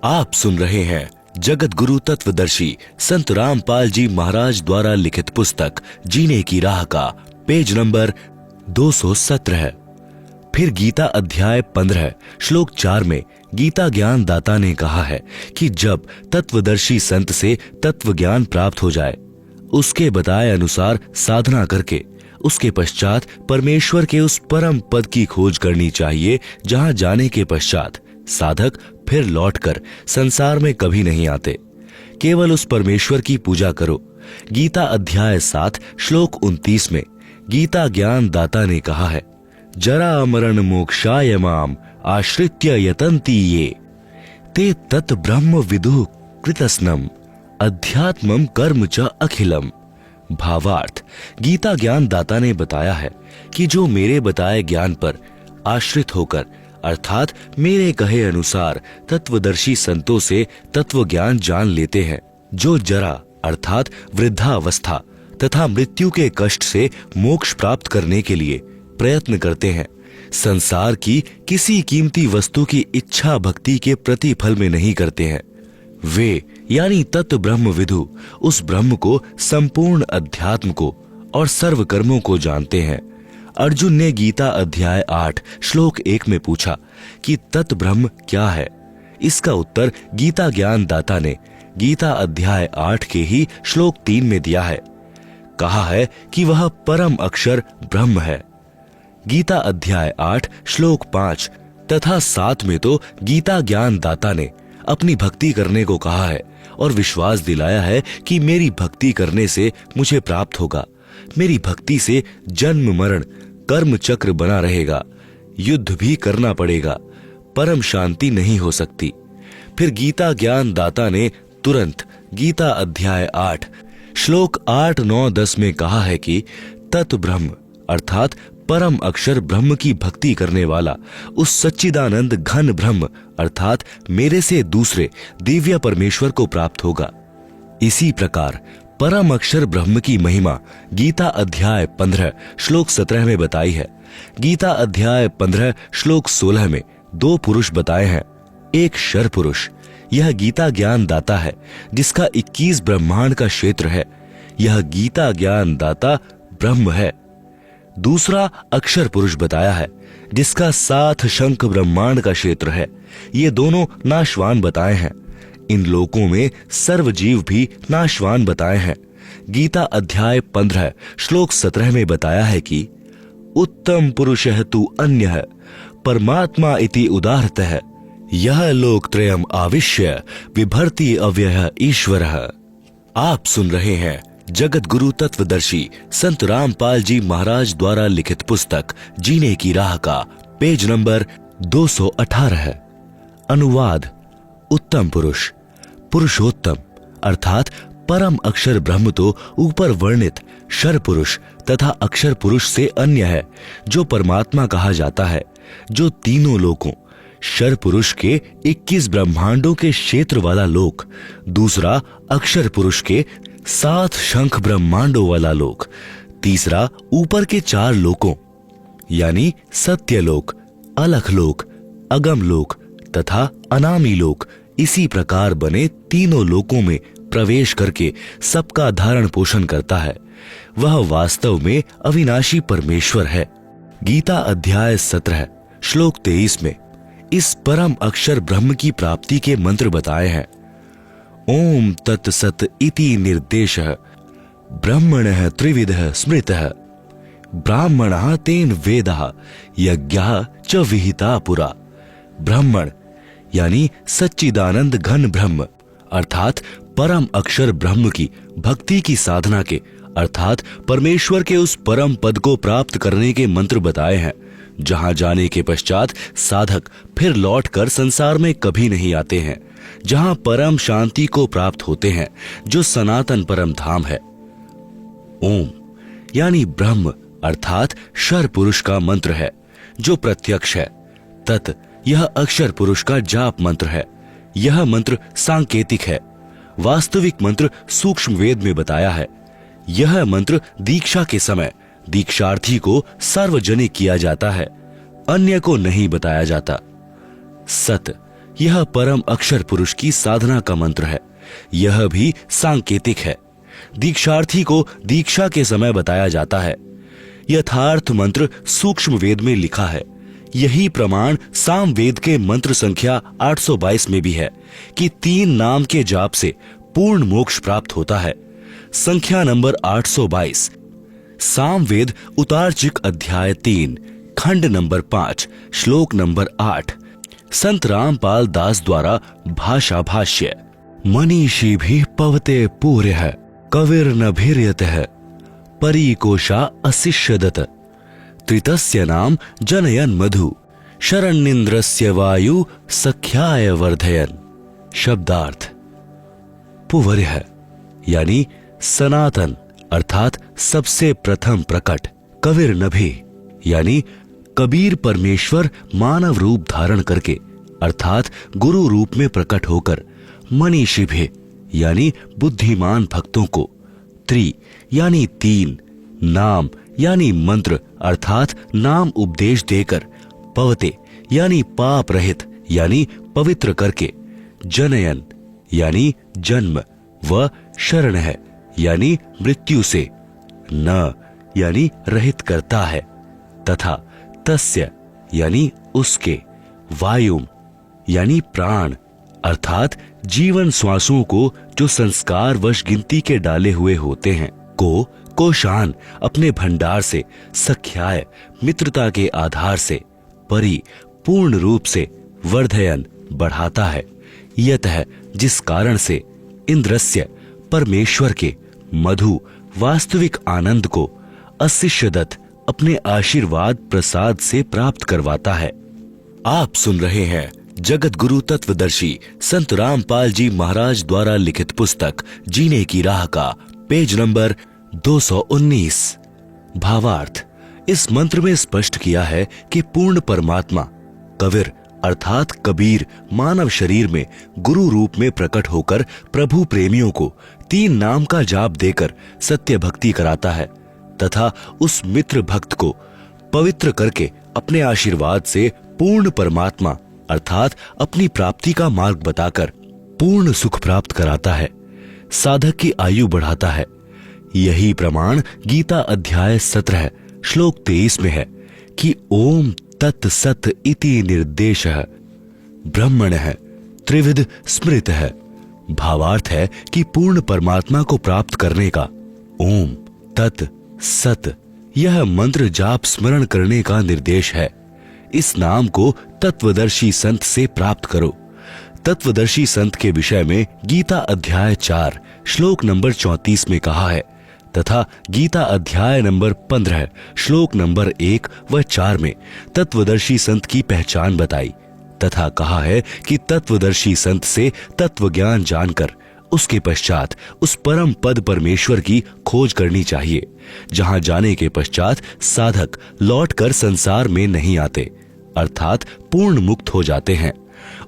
आप सुन रहे हैं जगत गुरु तत्वदर्शी संत रामपाल जी महाराज द्वारा लिखित पुस्तक जीने की राह का पेज नंबर 217। फिर गीता अध्याय 15 श्लोक 4 में गीता ज्ञान दाता ने कहा है कि जब तत्वदर्शी संत से तत्व ज्ञान प्राप्त हो जाए, उसके बताए अनुसार साधना करके उसके पश्चात परमेश्वर के उस परम पद की खोज करनी चाहिए, जहां जाने के पश्चात साधक फिर लौटकर संसार में कभी नहीं आते। केवल उस परमेश्वर की पूजा करो। गीता अध्याय 7 श्लोक 29 में गीता ज्ञान दाता ने कहा है, जरा मरण मोक्षाय माम आश्रित्य यतन्ति ये ते तत् ब्रह्म विदुः कृतस्नम अध्यात्मम कर्म च अखिलम। भावार्थ, गीता ज्ञान दाता ने बताया है कि जो मेरे बताए ज्ञान पर आश्रित होकर अर्थात मेरे कहे अनुसार तत्वदर्शी संतों से तत्व ज्ञान जान लेते हैं, जो जरा अर्थात वृद्धावस्था तथा मृत्यु के कष्ट से मोक्ष प्राप्त करने के लिए प्रयत्न करते हैं, संसार की किसी कीमती वस्तु की इच्छा भक्ति के प्रतिफल में नहीं करते हैं, वे यानी तत् ब्रह्म विदु उस ब्रह्म को, संपूर्ण अध्यात्म को और सर्व कर्मों को जानते हैं। अर्जुन ने गीता अध्याय 8 श्लोक 1 में पूछा कि तत् ब्रह्म क्या है। इसका उत्तर गीता ज्ञान दाता ने गीता अध्याय 8 के ही श्लोक 3 में दिया है। कहा है कि वह परम अक्षर ब्रह्म है। गीता अध्याय 8 श्लोक 5 तथा 7 में तो गीता ज्ञान दाता ने अपनी भक्ति करने को कहा है और विश्वास दिलाया है कि मेरी भक्ति करने से मुझे प्राप्त होगा। मेरी भक्ति से जन्म मरण कर्म चक्र बना रहेगा, युद्ध भी करना पड़ेगा, परम शांति नहीं हो सकती। फिर गीता ज्ञान दाता ने तुरंत गीता अध्याय 8 श्लोक 8, 9, 10 में कहा है कि तत् ब्रह्म अर्थात परम अक्षर ब्रह्म की भक्ति करने वाला उस सच्चिदानंद घन ब्रह्म अर्थात मेरे से दूसरे दिव्य परमेश्वर को प्राप्त होगा। इसी प्रकार परम अक्षर ब्रह्म की महिमा गीता अध्याय 15 श्लोक 17 में बताई है। गीता अध्याय 15 श्लोक 16 में 2 पुरुष बताए हैं। एक शर पुरुष, यह गीता ज्ञान दाता है जिसका 21 ब्रह्मांड का क्षेत्र है। यह गीता ज्ञान दाता ब्रह्म है। दूसरा अक्षर पुरुष बताया है जिसका 7 शंख ब्रह्मांड का क्षेत्र है। ये दोनों नाशवान बताए हैं। इन लोकों में सर्व जीव भी नाशवान बताए हैं। गीता अध्याय 15 श्लोक 17 में बताया है कि उत्तम पुरुषः तु अन्यः परमात्मा इति उदाहृतः यह लोकत्रयम् आविश्य विभर्ति अव्ययः ईश्वरः। आप सुन रहे हैं जगत गुरु तत्वदर्शी संत रामपाल जी महाराज द्वारा लिखित पुस्तक जीने की राह का पेज नंबर 218। अनुवाद, उत्तम पुरुष, पुरुषोत्तम अर्थात परम अक्षर ब्रह्म तो ऊपर वर्णित शर पुरुष तथा अक्षर पुरुष से अन्य है, जो परमात्मा कहा जाता है, जो तीनों लोकों शर पुरुष के 21 ब्रह्मांडों के क्षेत्र वाला लोक, दूसरा अक्षर पुरुष के 7 शंख ब्रह्मांडों वाला लोक, तीसरा ऊपर के 4 लोकों यानी सत्यलोक, अलख लोक, अगम लोक तथा अनामी लोक, इसी प्रकार बने तीनों लोकों में प्रवेश करके सबका धारण पोषण करता है। वह वास्तव में अविनाशी परमेश्वर है। गीता अध्याय 17 श्लोक 23 में इस परम अक्षर ब्रह्म की प्राप्ति के मंत्र बताए हैं। ओम तत्सत इति निर्देशः ब्रह्मणः त्रिविधः स्मृतः ब्राह्मणः तेन वेदः यज्ञः च विहिता पुरा। ब्राह्मण यानी सच्चिदानंद घन ब्रह्म अर्थात परम अक्षर ब्रह्म की भक्ति की साधना के अर्थात परमेश्वर के उस परम पद को प्राप्त करने के मंत्र बताए हैं, जहां जाने के पश्चात साधक फिर लौटकर संसार में कभी नहीं आते हैं, जहां परम शांति को प्राप्त होते हैं, जो सनातन परम धाम है। ओम यानी ब्रह्म अर्थात शर पुरुष का मंत्र है, जो प्रत्यक्ष है। तत् यह अक्षर पुरुष का जाप मंत्र है। यह मंत्र सांकेतिक है। वास्तविक मंत्र सूक्ष्म वेद में बताया है। यह मंत्र दीक्षा के समय दीक्षार्थी को सार्वजनिक किया जाता है, अन्य को नहीं बताया जाता। सत यह परम अक्षर पुरुष की साधना का मंत्र है। यह भी सांकेतिक है। दीक्षार्थी को दीक्षा के समय बताया जाता है। यथार्थ मंत्र सूक्ष्म वेद में लिखा है। यही प्रमाण साम वेद के मंत्र संख्या 822 में भी है कि 3 नाम के जाप से पूर्ण मोक्ष प्राप्त होता है। संख्या नंबर 822 सामवेद उतारचिक अध्याय 3 खंड नंबर 5 श्लोक नंबर 8 संत रामपाल दास द्वारा भाषा भाष्य। मनीषी भी पवते पूर्य है कविर न भीर्यत है परीकोशा अशिष्यदत त्रितस्य नाम जनयन मधु शरण्येन्द्रस्य वायु सख्याय वर्धयन। शब्दार्थ पुवर्य है यानी सनातन अर्थात सबसे प्रथम प्रकट। कविर नभि यानी कबीर परमेश्वर मानव रूप धारण करके अर्थात गुरु रूप में प्रकट होकर मनीषी भी यानी बुद्धिमान भक्तों को, त्रि यानी 3, नाम यानी मंत्र अर्थात नाम उपदेश देकर, पवते यानी पाप रहित यानी पवित्र करके, जनयन यानी जन्म व शरण है यानी मृत्यु से, न यानी रहित करता है, तथा तस्य यानी उसके, वायुम यानी प्राण अर्थात जीवन श्वासों को जो संस्कार वश गिनती के डाले हुए होते हैं, कोशान अपने भंडार से, सख्याय मित्रता के आधार से, परि पूर्ण रूप से, वर्धयन बढ़ाता है, यतः जिस कारण से, इंद्रस्य परमेश्वर के, मधु वास्तविक आनंद को, अशिष्यदत अपने आशीर्वाद प्रसाद से प्राप्त करवाता है। आप सुन रहे हैं जगत गुरु तत्वदर्शी संत रामपाल जी महाराज द्वारा लिखित पुस्तक जीने की राह का पेज नंबर 219। भावार्थ इस मंत्र में स्पष्ट किया है कि पूर्ण परमात्मा कबीर अर्थात कबीर मानव शरीर में गुरु रूप में प्रकट होकर प्रभु प्रेमियों को 3 नाम का जाप देकर सत्य भक्ति कराता है तथा उस मित्र भक्त को पवित्र करके अपने आशीर्वाद से पूर्ण परमात्मा अर्थात अपनी प्राप्ति का मार्ग बताकर पूर्ण सुख प्राप्त कराता है, साधक की आयु बढ़ाता है। यही प्रमाण गीता अध्याय 17 श्लोक 23 में है कि ओम तत् सत इति निर्देशः ब्रह्मणः त्रिविध स्मृतः। भावार्थ है कि पूर्ण परमात्मा को प्राप्त करने का ओम तत् सत यह मंत्र जाप स्मरण करने का निर्देश है। इस नाम को तत्वदर्शी संत से प्राप्त करो। तत्वदर्शी संत के विषय में गीता अध्याय 4 श्लोक नंबर 34 में कहा है तथा गीता अध्याय नंबर 15 श्लोक नंबर 1 व 4 में तत्वदर्शी संत की पहचान बताई तथा कहा है कि तत्वदर्शी संत से तत्व ज्ञान जानकर उसके पश्चात उस परम पद परमेश्वर की खोज करनी चाहिए, जहां जाने के पश्चात साधक लौटकर संसार में नहीं आते अर्थात पूर्ण मुक्त हो जाते हैं।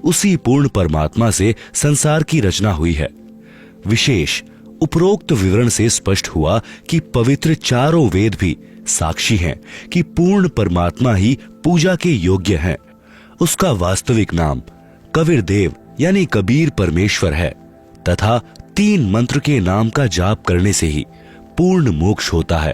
उसी पूर्ण परमात्मा से संसार की रचना हुई है। विशेष उपरोक्त विवरण से स्पष्ट हुआ कि पवित्र चारों वेद भी साक्षी हैं कि पूर्ण परमात्मा ही पूजा के योग्य हैं। उसका वास्तविक नाम कबीर देव यानी कबीर परमेश्वर है तथा 3 मंत्र के नाम का जाप करने से ही पूर्ण मोक्ष होता है।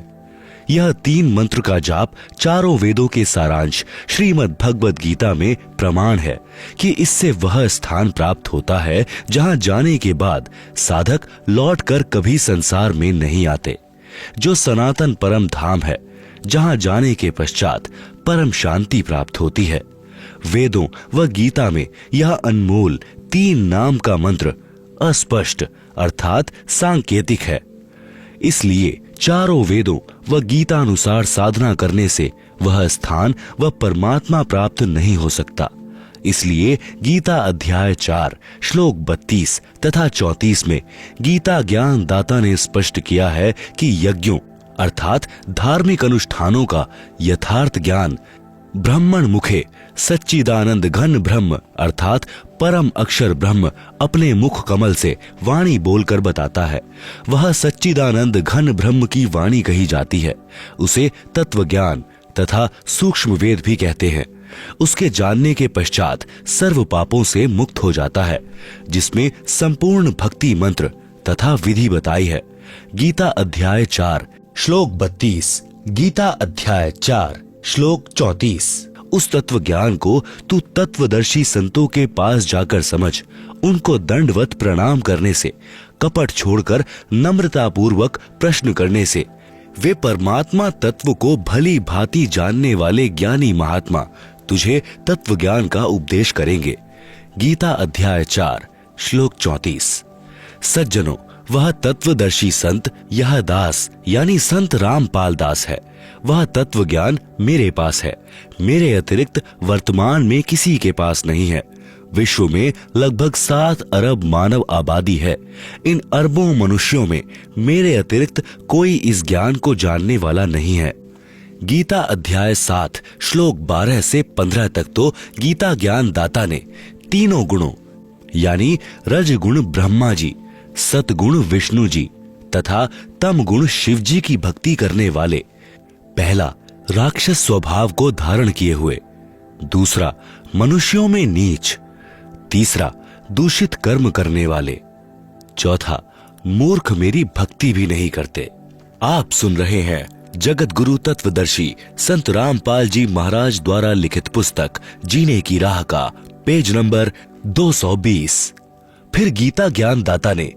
यह 3 मंत्र का जाप चारों वेदों के सारांश श्रीमद् भगवद गीता में प्रमाण है कि इससे वह स्थान प्राप्त होता है जहां जाने के बाद साधक लौटकर कभी संसार में नहीं आते, जो सनातन परम धाम है, जहां जाने के पश्चात परम शांति प्राप्त होती है। वेदों व गीता में यह अनमोल 3 नाम का मंत्र अस्पष्ट अर्थात सांकेतिक है। इसलिए चारों वेदों व गीता अनुसार साधना करने से वह स्थान व परमात्मा प्राप्त नहीं हो सकता। इसलिए गीता अध्याय 4 श्लोक 32 तथा 34 में गीता ज्ञान दाता ने स्पष्ट किया है कि यज्ञों अर्थात धार्मिक अनुष्ठानों का यथार्थ ज्ञान ब्रह्मण मुखे सच्चिदानंद घन ब्रह्म अर्थात परम अक्षर ब्रह्म अपने मुख कमल से वाणी बोलकर बताता है। वह सच्चिदानंद घन ब्रह्म की वाणी कही जाती है। उसे तत्व ज्ञान तथा सूक्ष्म वेद भी कहते हैं। उसके जानने के पश्चात सर्व पापों से मुक्त हो जाता है, जिसमें संपूर्ण भक्ति मंत्र तथा विधि बताई है। गीता अध्याय 4 श्लोक 32, गीता अध्याय 4 श्लोक 34। उस तत्व ज्ञान को तू तत्वदर्शी संतों के पास जाकर समझ। उनको दंडवत प्रणाम करने से, कपट छोड़कर नम्रता पूर्वक प्रश्न करने से वे परमात्मा तत्व को भली भांति जानने वाले ज्ञानी महात्मा तुझे तत्व ज्ञान का उपदेश करेंगे। गीता अध्याय 4 श्लोक 34। सज्जनों, वह तत्वदर्शी संत यह दास यानी संत रामपाल दास है। वह तत्व ज्ञान मेरे पास है। मेरे अतिरिक्त वर्तमान में किसी के पास नहीं है। विश्व में लगभग 7 अरब मानव आबादी है। इन अरबों मनुष्यों में मेरे अतिरिक्त कोई इस ज्ञान को जानने वाला नहीं है। गीता अध्याय 7 श्लोक 12 से 15 तक तो गीता ज्ञान दाता ने तीनों गुणों यानी रजगुण ब्रह्मा जी, सतगुण विष्णु जी तथा तम गुण शिव जी की भक्ति करने वाले, पहला राक्षस स्वभाव को धारण किए हुए, दूसरा मनुष्यों में नीच, तीसरा दूषित कर्म करने वाले, चौथा मूर्ख मेरी भक्ति भी नहीं करते। आप सुन रहे हैं जगत गुरु तत्वदर्शी संत रामपाल जी महाराज द्वारा लिखित पुस्तक जीने की राह का पेज नंबर 220। फिर गीता ज्ञान दाता ने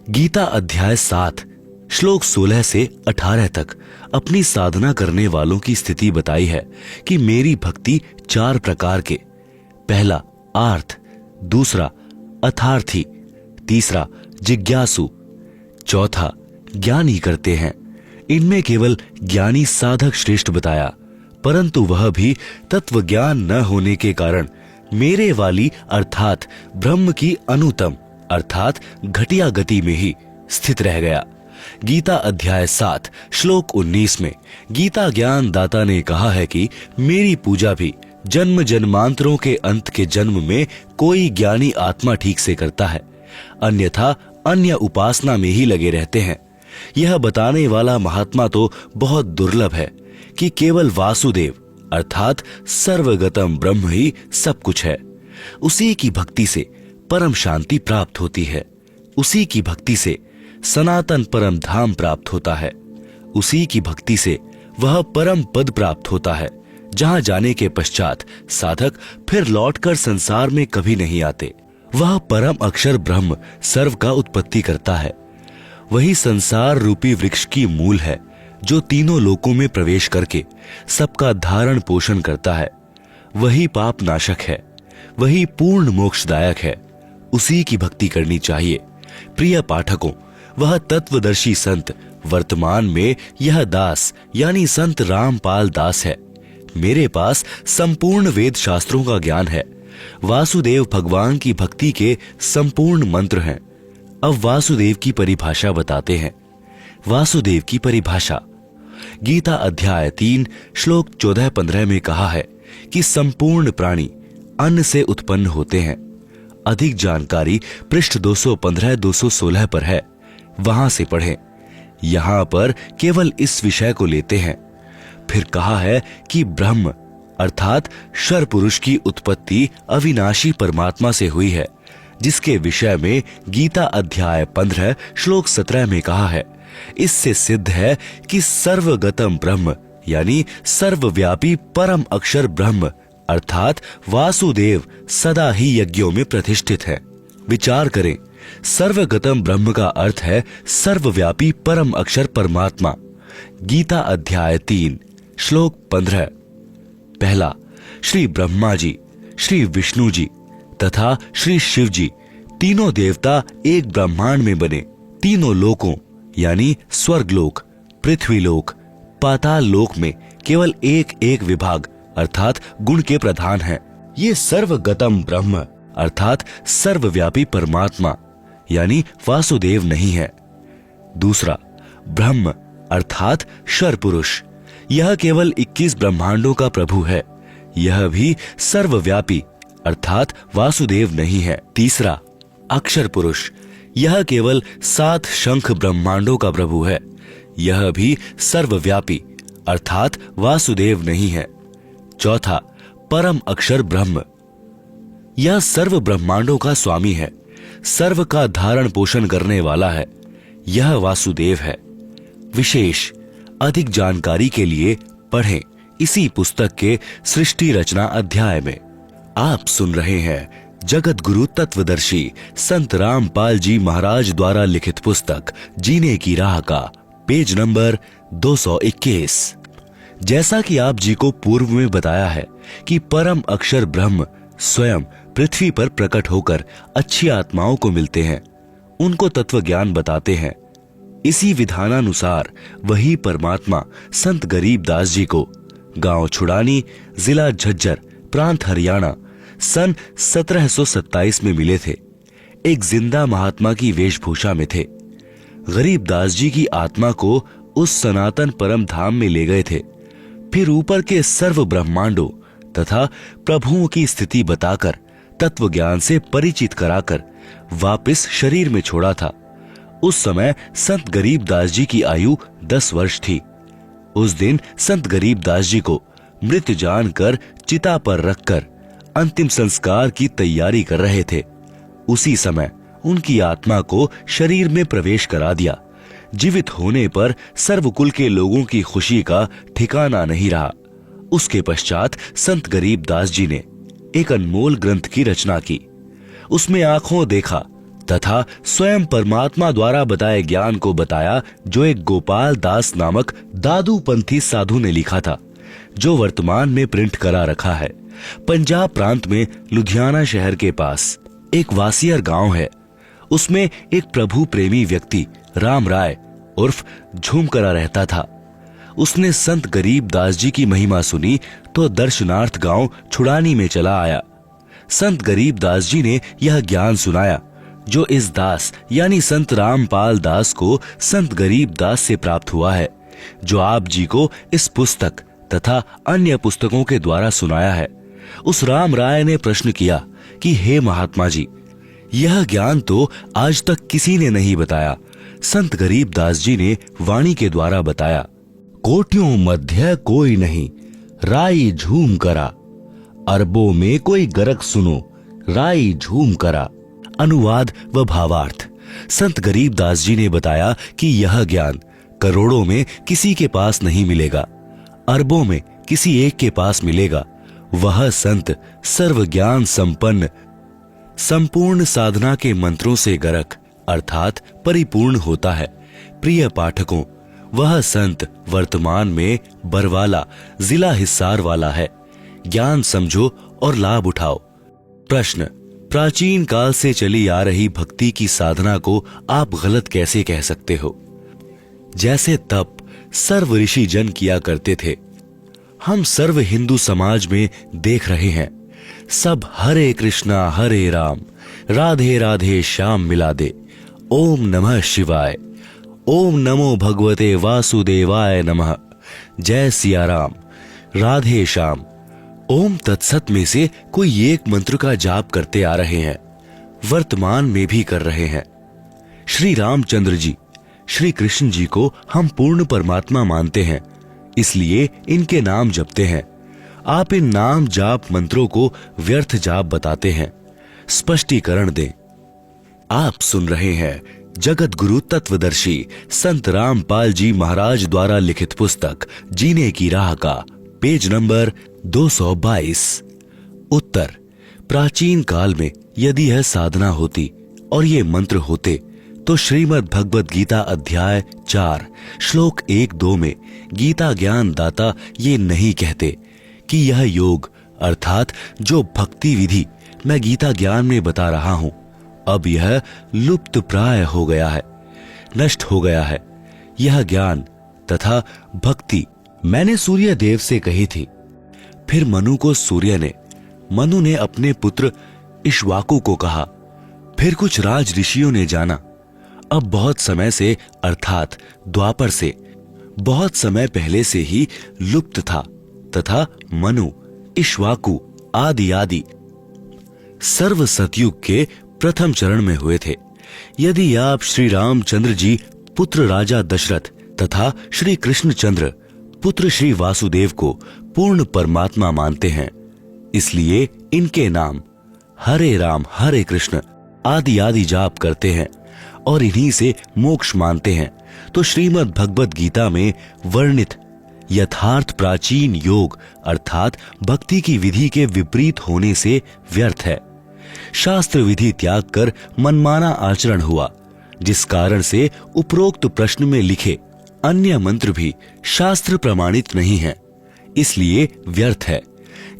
गीता अध्याय 7 श्लोक 16 से 18 तक अपनी साधना करने वालों की स्थिति बताई है कि मेरी भक्ति 4 प्रकार के, पहला आर्थ, दूसरा अथार्थी, तीसरा जिज्ञासु, चौथा ज्ञानी करते हैं। इनमें केवल ज्ञानी साधक श्रेष्ठ बताया, परंतु वह भी तत्व ज्ञान न होने के कारण मेरे वाली अर्थात ब्रह्म की अनुतम अर्थात घटिया गति में ही स्थित रह गया। गीता अध्याय 7 श्लोक 19 में गीता ज्ञान दाता ने कहा है कि मेरी पूजा भी जन्म जन्मांतरों के अंत के जन्म में कोई ज्ञानी आत्मा ठीक से करता है, अन्यथा अन्य उपासना में ही लगे रहते हैं। यह बताने वाला महात्मा तो बहुत दुर्लभ है कि केवल वासुदेव अर्थात सर्वगतम ब्रह्म ही सब कुछ है। उसी की भक्ति से परम शांति प्राप्त होती है। उसी की भक्ति से सनातन परम धाम प्राप्त होता है। उसी की भक्ति से वह परम पद प्राप्त होता है, जहां जाने के पश्चात साधक फिर लौटकर संसार में कभी नहीं आते। वह परम अक्षर ब्रह्म सर्व का उत्पत्ति करता है। वही संसार रूपी वृक्ष की मूल है, जो तीनों लोकों में प्रवेश करके सबका धारण पोषण करता है। वही पाप नाशक है, वही पूर्ण मोक्षदायक है। उसी की भक्ति करनी चाहिए। प्रिय पाठकों, वह तत्वदर्शी संत वर्तमान में यह दास यानी संत रामपाल दास है। मेरे पास संपूर्ण वेद शास्त्रों का ज्ञान है। वासुदेव भगवान की भक्ति के संपूर्ण मंत्र हैं। अब वासुदेव की परिभाषा बताते हैं। वासुदेव की परिभाषा गीता अध्याय 3 श्लोक 14-15 में कहा है कि संपूर्ण प्राणी अन्न से उत्पन्न होते हैं। अधिक जानकारी पृष्ठ 215-216 पर है, वहां से पढ़ें। यहां पर केवल इस विषय को लेते हैं। फिर कहा है कि ब्रह्म अर्थात क्षर पुरुष की उत्पत्ति अविनाशी परमात्मा से हुई है, जिसके विषय में गीता अध्याय 15 श्लोक 17 में कहा है। इससे सिद्ध है कि सर्वगतम ब्रह्म यानी सर्वव्यापी परम अक्षर ब्रह्म अर्थात वासुदेव सदा ही यज्ञों में प्रतिष्ठित है। विचार करें, सर्वगतम ब्रह्म का अर्थ है सर्वव्यापी परम अक्षर परमात्मा। गीता अध्याय 3 श्लोक 15। पहला, श्री ब्रह्मा जी, श्री विष्णु जी तथा श्री शिव जी तीनों देवता एक ब्रह्मांड में बने। तीनों लोकों यानी स्वर्गलोक, पृथ्वीलोक, पाताल लोक में केवल एक एक विभाग अर्थात गुण के प्रधान हैं। ये सर्वगतम ब्रह्म अर्थात सर्वव्यापी परमात्मा यानी वासुदेव नहीं है। दूसरा, ब्रह्म अर्थात क्षर पुरुष, यह केवल 21 ब्रह्मांडों का प्रभु है। यह भी सर्वव्यापी अर्थात वासुदेव नहीं है। तीसरा, अक्षर पुरुष, यह केवल 7 शंख ब्रह्मांडों का प्रभु है। यह भी सर्वव्यापी अर्थात वासुदेव नहीं है। चौथा, परम अक्षर ब्रह्म। यह सर्व ब्रह्मांडों का स्वामी है, सर्व का धारण पोषण करने वाला है। यह वासुदेव है। विशेष अधिक जानकारी के लिए पढ़ें इसी पुस्तक के सृष्टि रचना अध्याय में। आप सुन रहे हैं जगत गुरु तत्वदर्शी संत रामपाल जी महाराज द्वारा लिखित पुस्तक जीने की राह का पेज नंबर 221। जैसा कि आप जी को पूर्व में बताया है कि परम अक्षर ब्रह्म स्वयं पृथ्वी पर प्रकट होकर अच्छी आत्माओं को मिलते हैं, उनको तत्व ज्ञान बताते हैं। इसी विधानानुसार वही परमात्मा संत गरीबदास जी को गांव छुड़ानी, जिला झज्जर, प्रांत हरियाणा सन 1727 में मिले थे। एक जिंदा महात्मा की वेशभूषा में थे। गरीबदास जी की आत्मा को उस सनातन परम धाम में ले गए थे। फिर ऊपर के सर्व ब्रह्मांडों तथा प्रभुओं की स्थिति बताकर तत्व ज्ञान से परिचित कराकर वापस शरीर में छोड़ा था। उस समय संत गरीबदास जी की आयु 10 वर्ष थी। उस दिन संत गरीबदास जी को मृत जानकर चिता पर रखकर अंतिम संस्कार की तैयारी कर रहे थे। उसी समय उनकी आत्मा को शरीर में प्रवेश करा दिया। जीवित होने पर सर्वकुल के लोगों की खुशी का ठिकाना नहीं रहा। उसके पश्चात संत गरीबदास जी ने एक अनमोल ग्रंथ की रचना की। उसमें आंखों देखा तथा स्वयं परमात्मा द्वारा बताए ज्ञान को बताया, जो एक गोपाल दास नामक दादूपंथी साधु ने लिखा था, जो वर्तमान में प्रिंट करा रखा है। पंजाब प्रांत में लुधियाना शहर के पास एक वासियर गांव है। उसमें एक प्रभु प्रेमी व्यक्ति राम राय उर्फ झूमकरा रहता था। उसने संत गरीबदास जी की महिमा सुनी तो दर्शनार्थ गांव छुड़ानी में चला आया। संत गरीबदास जी ने यह ज्ञान सुनाया, जो इस दास यानी संत रामपाल दास को संत गरीबदास से प्राप्त हुआ है, जो आप जी को इस पुस्तक तथा अन्य पुस्तकों के द्वारा सुनाया है। उस राम राय ने प्रश्न किया कि हे महात्मा जी, यह ज्ञान तो आज तक किसी ने नहीं बताया। संत गरीबदास जी ने वाणी के द्वारा बताया, कोटियों मध्य कोई नहीं, राई झूम करा, अरबों में कोई गरक सुनो, राई झूम करा। अनुवाद व भावार्थ। संत गरीबदास जी ने बताया कि यह ज्ञान करोड़ों में किसी के पास नहीं मिलेगा, अरबों में किसी एक के पास मिलेगा। वह संत सर्व ज्ञान संपन्न, संपूर्ण साधना के मंत्रों से गरक अर्थात परिपूर्ण होता है। प्रिय पाठकों, वह संत वर्तमान में बरवाला जिला हिसार वाला है। ज्ञान समझो और लाभ उठाओ। प्रश्न, प्राचीन काल से चली आ रही भक्ति की साधना को आप गलत कैसे कह सकते हो? जैसे तप सर्व ऋषि जन किया करते थे, हम सर्व हिंदू समाज में देख रहे हैं। सब हरे कृष्णा हरे राम, राधे राधे श्याम मिला दे, ओम नमः शिवाय, ओम नमो भगवते वासुदेवाय नमः, जय सिया राम, राधे श्याम, ओम तत्सत में से कोई एक मंत्र का जाप करते आ रहे हैं, वर्तमान में भी कर रहे हैं। श्री रामचंद्र जी, श्री कृष्ण जी को हम पूर्ण परमात्मा मानते हैं, इसलिए इनके नाम जपते हैं। आप इन नाम जाप मंत्रों को व्यर्थ जाप बताते हैं। स्पष्टीकरण दें। आप सुन रहे हैं जगत गुरु तत्वदर्शी संत रामपाल जी महाराज द्वारा लिखित पुस्तक जीने की राह का पेज नंबर 222। उत्तर, प्राचीन काल में यदि यह साधना होती और ये मंत्र होते तो श्रीमद् भगवद गीता अध्याय 4 श्लोक 1-2 में गीता ज्ञान दाता ये नहीं कहते कि यह योग अर्थात जो भक्ति विधि मैं गीता ज्ञान में बता रहा हूं, अब यह लुप्त प्राय हो गया है, नष्ट हो गया है। यह ज्ञान तथा भक्ति मैंने सूर्य देव से कही थी। फिर मनु ने अपने पुत्र इक्ष्वाकु को कहा। फिर कुछ राज ऋषियों ने जाना। अब बहुत समय से अर्थात द्वापर से बहुत समय पहले से ही लुप्त था तथा मनु, इक्ष्वाकु आदि सर्व सतयुग के प्रथम चरण में हुए थे। यदि आप श्री रामचंद्र जी पुत्र राजा दशरथ तथा श्री कृष्णचंद्र पुत्र श्री वासुदेव को पूर्ण परमात्मा मानते हैं, इसलिए इनके नाम हरे राम हरे कृष्ण आदि आदि जाप करते हैं और इन्हीं से मोक्ष मानते हैं, तो श्रीमद् भगवत गीता में वर्णित यथार्थ प्राचीन योग अर्थात भक्ति की विधि के विपरीत होने से व्यर्थ है। शास्त्र विधि त्याग कर मनमाना आचरण हुआ, जिस कारण से उपरोक्त प्रश्न में लिखे अन्य मंत्र भी शास्त्र प्रमाणित नहीं है, इसलिए व्यर्थ है।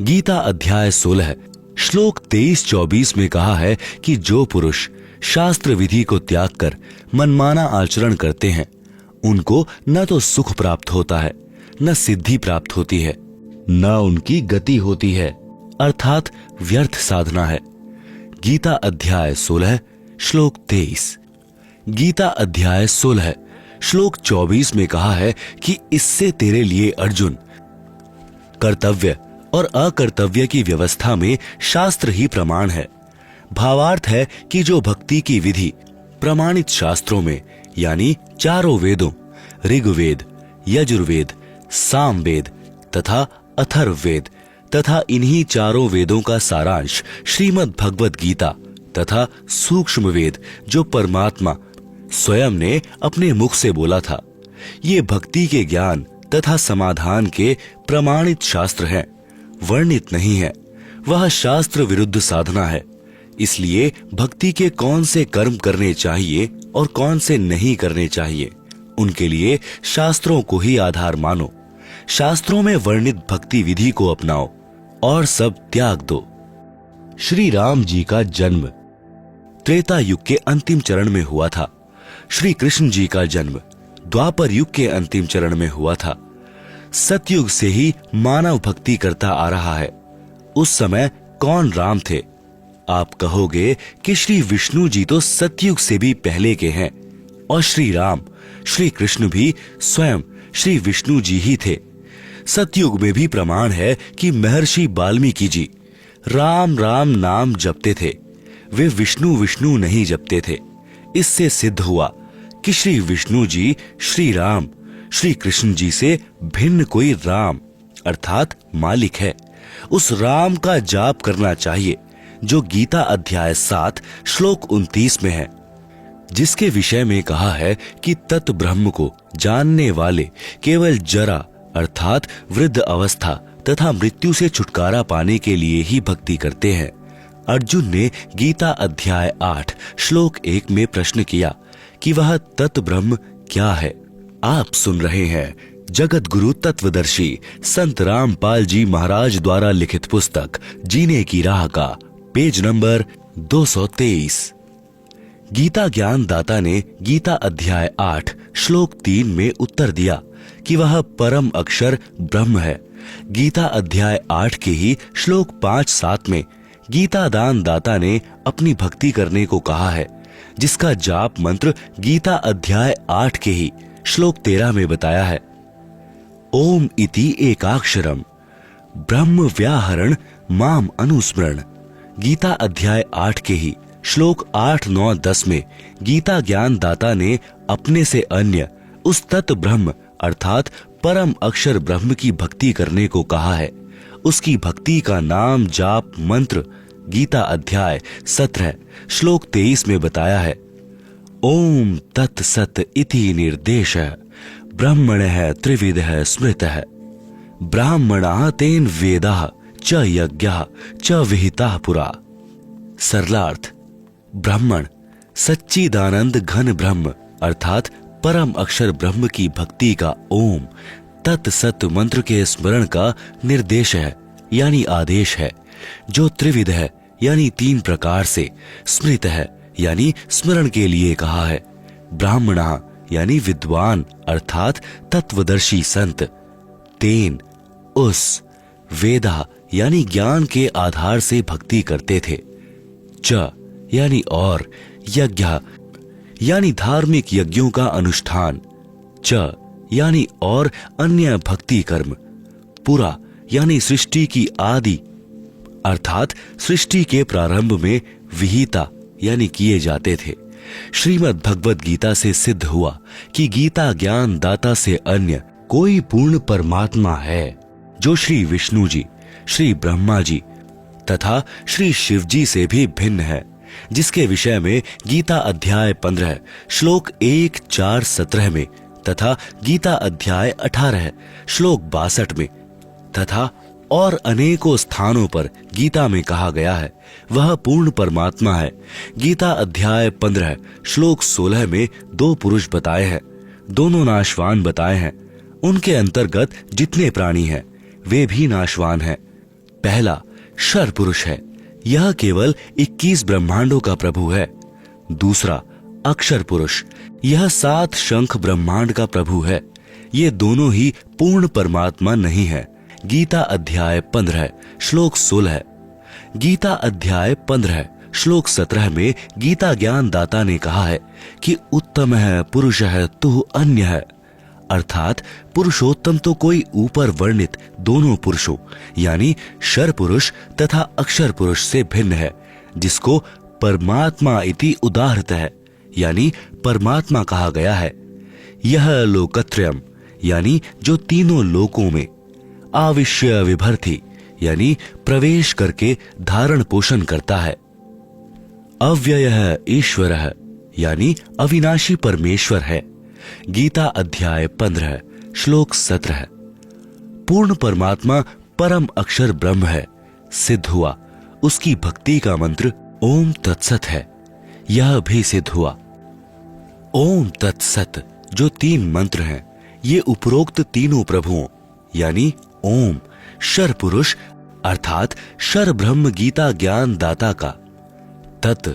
गीता अध्याय 16 श्लोक 23-24 में कहा है कि जो पुरुष शास्त्र विधि को त्याग कर मनमाना आचरण करते हैं, उनको न तो सुख प्राप्त होता है, न सिद्धि प्राप्त होती है, न उनकी गति होती है, अर्थात व्यर्थ साधना है। गीता अध्याय 16 श्लोक 23। गीता अध्याय 16 श्लोक 24 में कहा है कि इससे तेरे लिए अर्जुन कर्तव्य और अकर्तव्य की व्यवस्था में शास्त्र ही प्रमाण है। भावार्थ है कि जो भक्ति की विधि प्रमाणित शास्त्रों में यानी चारों वेदों ऋग्वेद, यजुर्वेद, सामवेद तथा अथर्ववेद तथा इन्हीं चारों वेदों का सारांश श्रीमद् भगवत गीता तथा सूक्ष्म वेद जो परमात्मा स्वयं ने अपने मुख से बोला था, ये भक्ति के ज्ञान तथा समाधान के प्रमाणित शास्त्र हैं, वर्णित नहीं है। वह शास्त्र विरुद्ध साधना है। इसलिए भक्ति के कौन से कर्म करने चाहिए और कौन से नहीं करने चाहिए, उनके लिए शास्त्रों को ही आधार मानो। शास्त्रों में वर्णित भक्ति विधि को अपनाओ और सब त्याग दो। श्री राम जी का जन्म त्रेता युग के अंतिम चरण में हुआ था। श्री कृष्ण जी का जन्म द्वापर युग के अंतिम चरण में हुआ था। सतयुग से ही मानव भक्ति करता आ रहा है। उस समय कौन राम थे? आप कहोगे कि श्री विष्णु जी तो सतयुग से भी पहले के हैं और श्री राम श्री कृष्ण भी स्वयं श्री विष्णु जी ही थे। सतयुग में भी प्रमाण है कि महर्षि वाल्मीकि जी राम राम नाम जपते थे, वे विष्णु विष्णु नहीं जपते थे। इससे सिद्ध हुआ कि श्री विष्णु जी श्री राम श्री कृष्ण जी से भिन्न कोई राम अर्थात मालिक है। उस राम का जाप करना चाहिए जो गीता अध्याय 7 श्लोक 29 में है, जिसके विषय में कहा है कि तत् ब्रह्म को जानने वाले केवल जरा अर्थात वृद्ध अवस्था तथा मृत्यु से छुटकारा पाने के लिए ही भक्ति करते हैं। अर्जुन ने गीता अध्याय 8 श्लोक 1 में प्रश्न किया कि वह तत् ब्रह्म क्या है। आप सुन रहे हैं जगत गुरु तत्वदर्शी संत रामपाल जी महाराज द्वारा लिखित पुस्तक जीने की राह का पेज नंबर 223। गीता ज्ञान दाता ने गीता अध्याय 8 श्लोक 3 में उत्तर दिया कि वह परम अक्षर ब्रह्म है। गीता अध्याय 8 के ही श्लोक 5-7 में गीता दान दाता ने अपनी भक्ति करने को कहा है, जिसका जाप मंत्र गीता अध्याय 8 के ही श्लोक 13 में बताया है। ओम इति एकाक्षरम ब्रह्म व्याहरण माम अनुस्मरण। गीता अध्याय 8 के ही श्लोक 8, 9, 10 में गीता ज्ञान दाता ने अपने से अन्य उस तत् ब्रह्म अर्थात परम अक्षर ब्रह्म की भक्ति करने को कहा है। उसकी भक्ति का नाम जाप मंत्र गीता अध्याय 17 श्लोक 23 में बताया है। ओम तत्सत इति निर्देशः ब्रह्मणः त्रिविधः स्मृतः ब्राह्मणः तेन वेदाः च यज्ञः च विहिताः पुरा। सरलार्थ, ब्राह्मण सच्चिदानंद घन ब्रह्म अर्थात परम अक्षर ब्रह्म की भक्ति का ओम तत्सत मंत्र के स्मरण का निर्देश है यानी आदेश है, जो त्रिविध है यानी 3 प्रकार से, स्मृत है यानी स्मरण के लिए कहा है, ब्राह्मणः यानी विद्वान अर्थात तत्वदर्शी संत, तेन उस, वेदा यानी ज्ञान के आधार से भक्ति करते थे, च यानी और, यज्ञ यानी धार्मिक यज्ञों का अनुष्ठान, च यानी और अन्य भक्ति कर्म, पुरा यानी सृष्टि की आदि अर्थात सृष्टि के प्रारंभ में विहिता यानी किए जाते थे। श्रीमद् भगवत गीता से सिद्ध हुआ कि गीता ज्ञान दाता से अन्य कोई पूर्ण परमात्मा है जो श्री विष्णु जी, श्री ब्रह्मा जी तथा श्री शिवजी से भी भिन्न है, जिसके विषय में गीता अध्याय 15 श्लोक 1-4-17 में तथा गीता अध्याय 18 श्लोक 62 में तथा और अनेकों स्थानों पर गीता में कहा गया है, वह पूर्ण परमात्मा है। गीता अध्याय 15 श्लोक 16 में 2 पुरुष बताए हैं, दोनों नाशवान बताए हैं। उनके अंतर्गत जितने प्राणी हैं वे भी नाशवान हैं। पहला शर पुरुष है, यह केवल 21 ब्रह्मांडों का प्रभु है। दूसरा अक्षर पुरुष, यह 7 शंख ब्रह्मांड का प्रभु है। ये दोनों ही पूर्ण परमात्मा नहीं है। गीता अध्याय 15 श्लोक 16। गीता अध्याय 15 श्लोक 17 में गीता ज्ञान दाता ने कहा है कि उत्तम है पुरुष है तू अन्य है, अर्थात पुरुषोत्तम तो कोई ऊपर वर्णित दोनों पुरुषों यानी शर पुरुष तथा अक्षर पुरुष से भिन्न है, जिसको परमात्मा इति उदाहृत है यानी परमात्मा कहा गया है। यह लोकत्रयम यानी जो तीनों लोकों में आविश्य विभर्ति यानी प्रवेश करके धारण पोषण करता है। अव्ययः ईश्वरः यानी अविनाशी परमेश्वर है। गीता अध्याय 15 श्लोक 17। पूर्ण परमात्मा परम अक्षर ब्रह्म है, सिद्ध हुआ। उसकी भक्ति का मंत्र ओम तत्सत है, यह भी सिद्ध हुआ। ओम तत्सत जो 3 मंत्र हैं, ये उपरोक्त तीनों प्रभुओं यानी ओम शर पुरुष अर्थात शर ब्रह्म गीता ज्ञान दाता का, तत्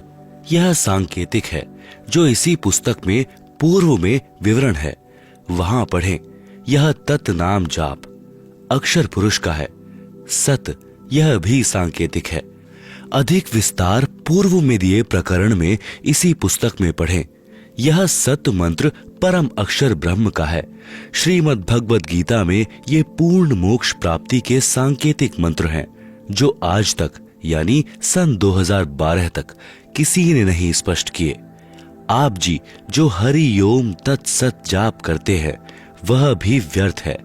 यह सांकेतिक है जो इसी पुस्तक में पूर्व में विवरण है, वहां पढ़ें। यह तत् नाम जाप अक्षर पुरुष का है। सत यह भी सांकेतिक है। अधिक विस्तार पूर्व में दिए प्रकरण में इसी पुस्तक में पढ़ें। यह सत मंत्र परम अक्षर ब्रह्म का है। श्रीमद् भगवद गीता में ये पूर्ण मोक्ष प्राप्ति के सांकेतिक मंत्र हैं, जो आज तक यानी सन 2012 तक किसी ने नहीं स्पष्ट किए। आप जी जो हरि ओम तत्सत जाप करते हैं वह भी व्यर्थ है,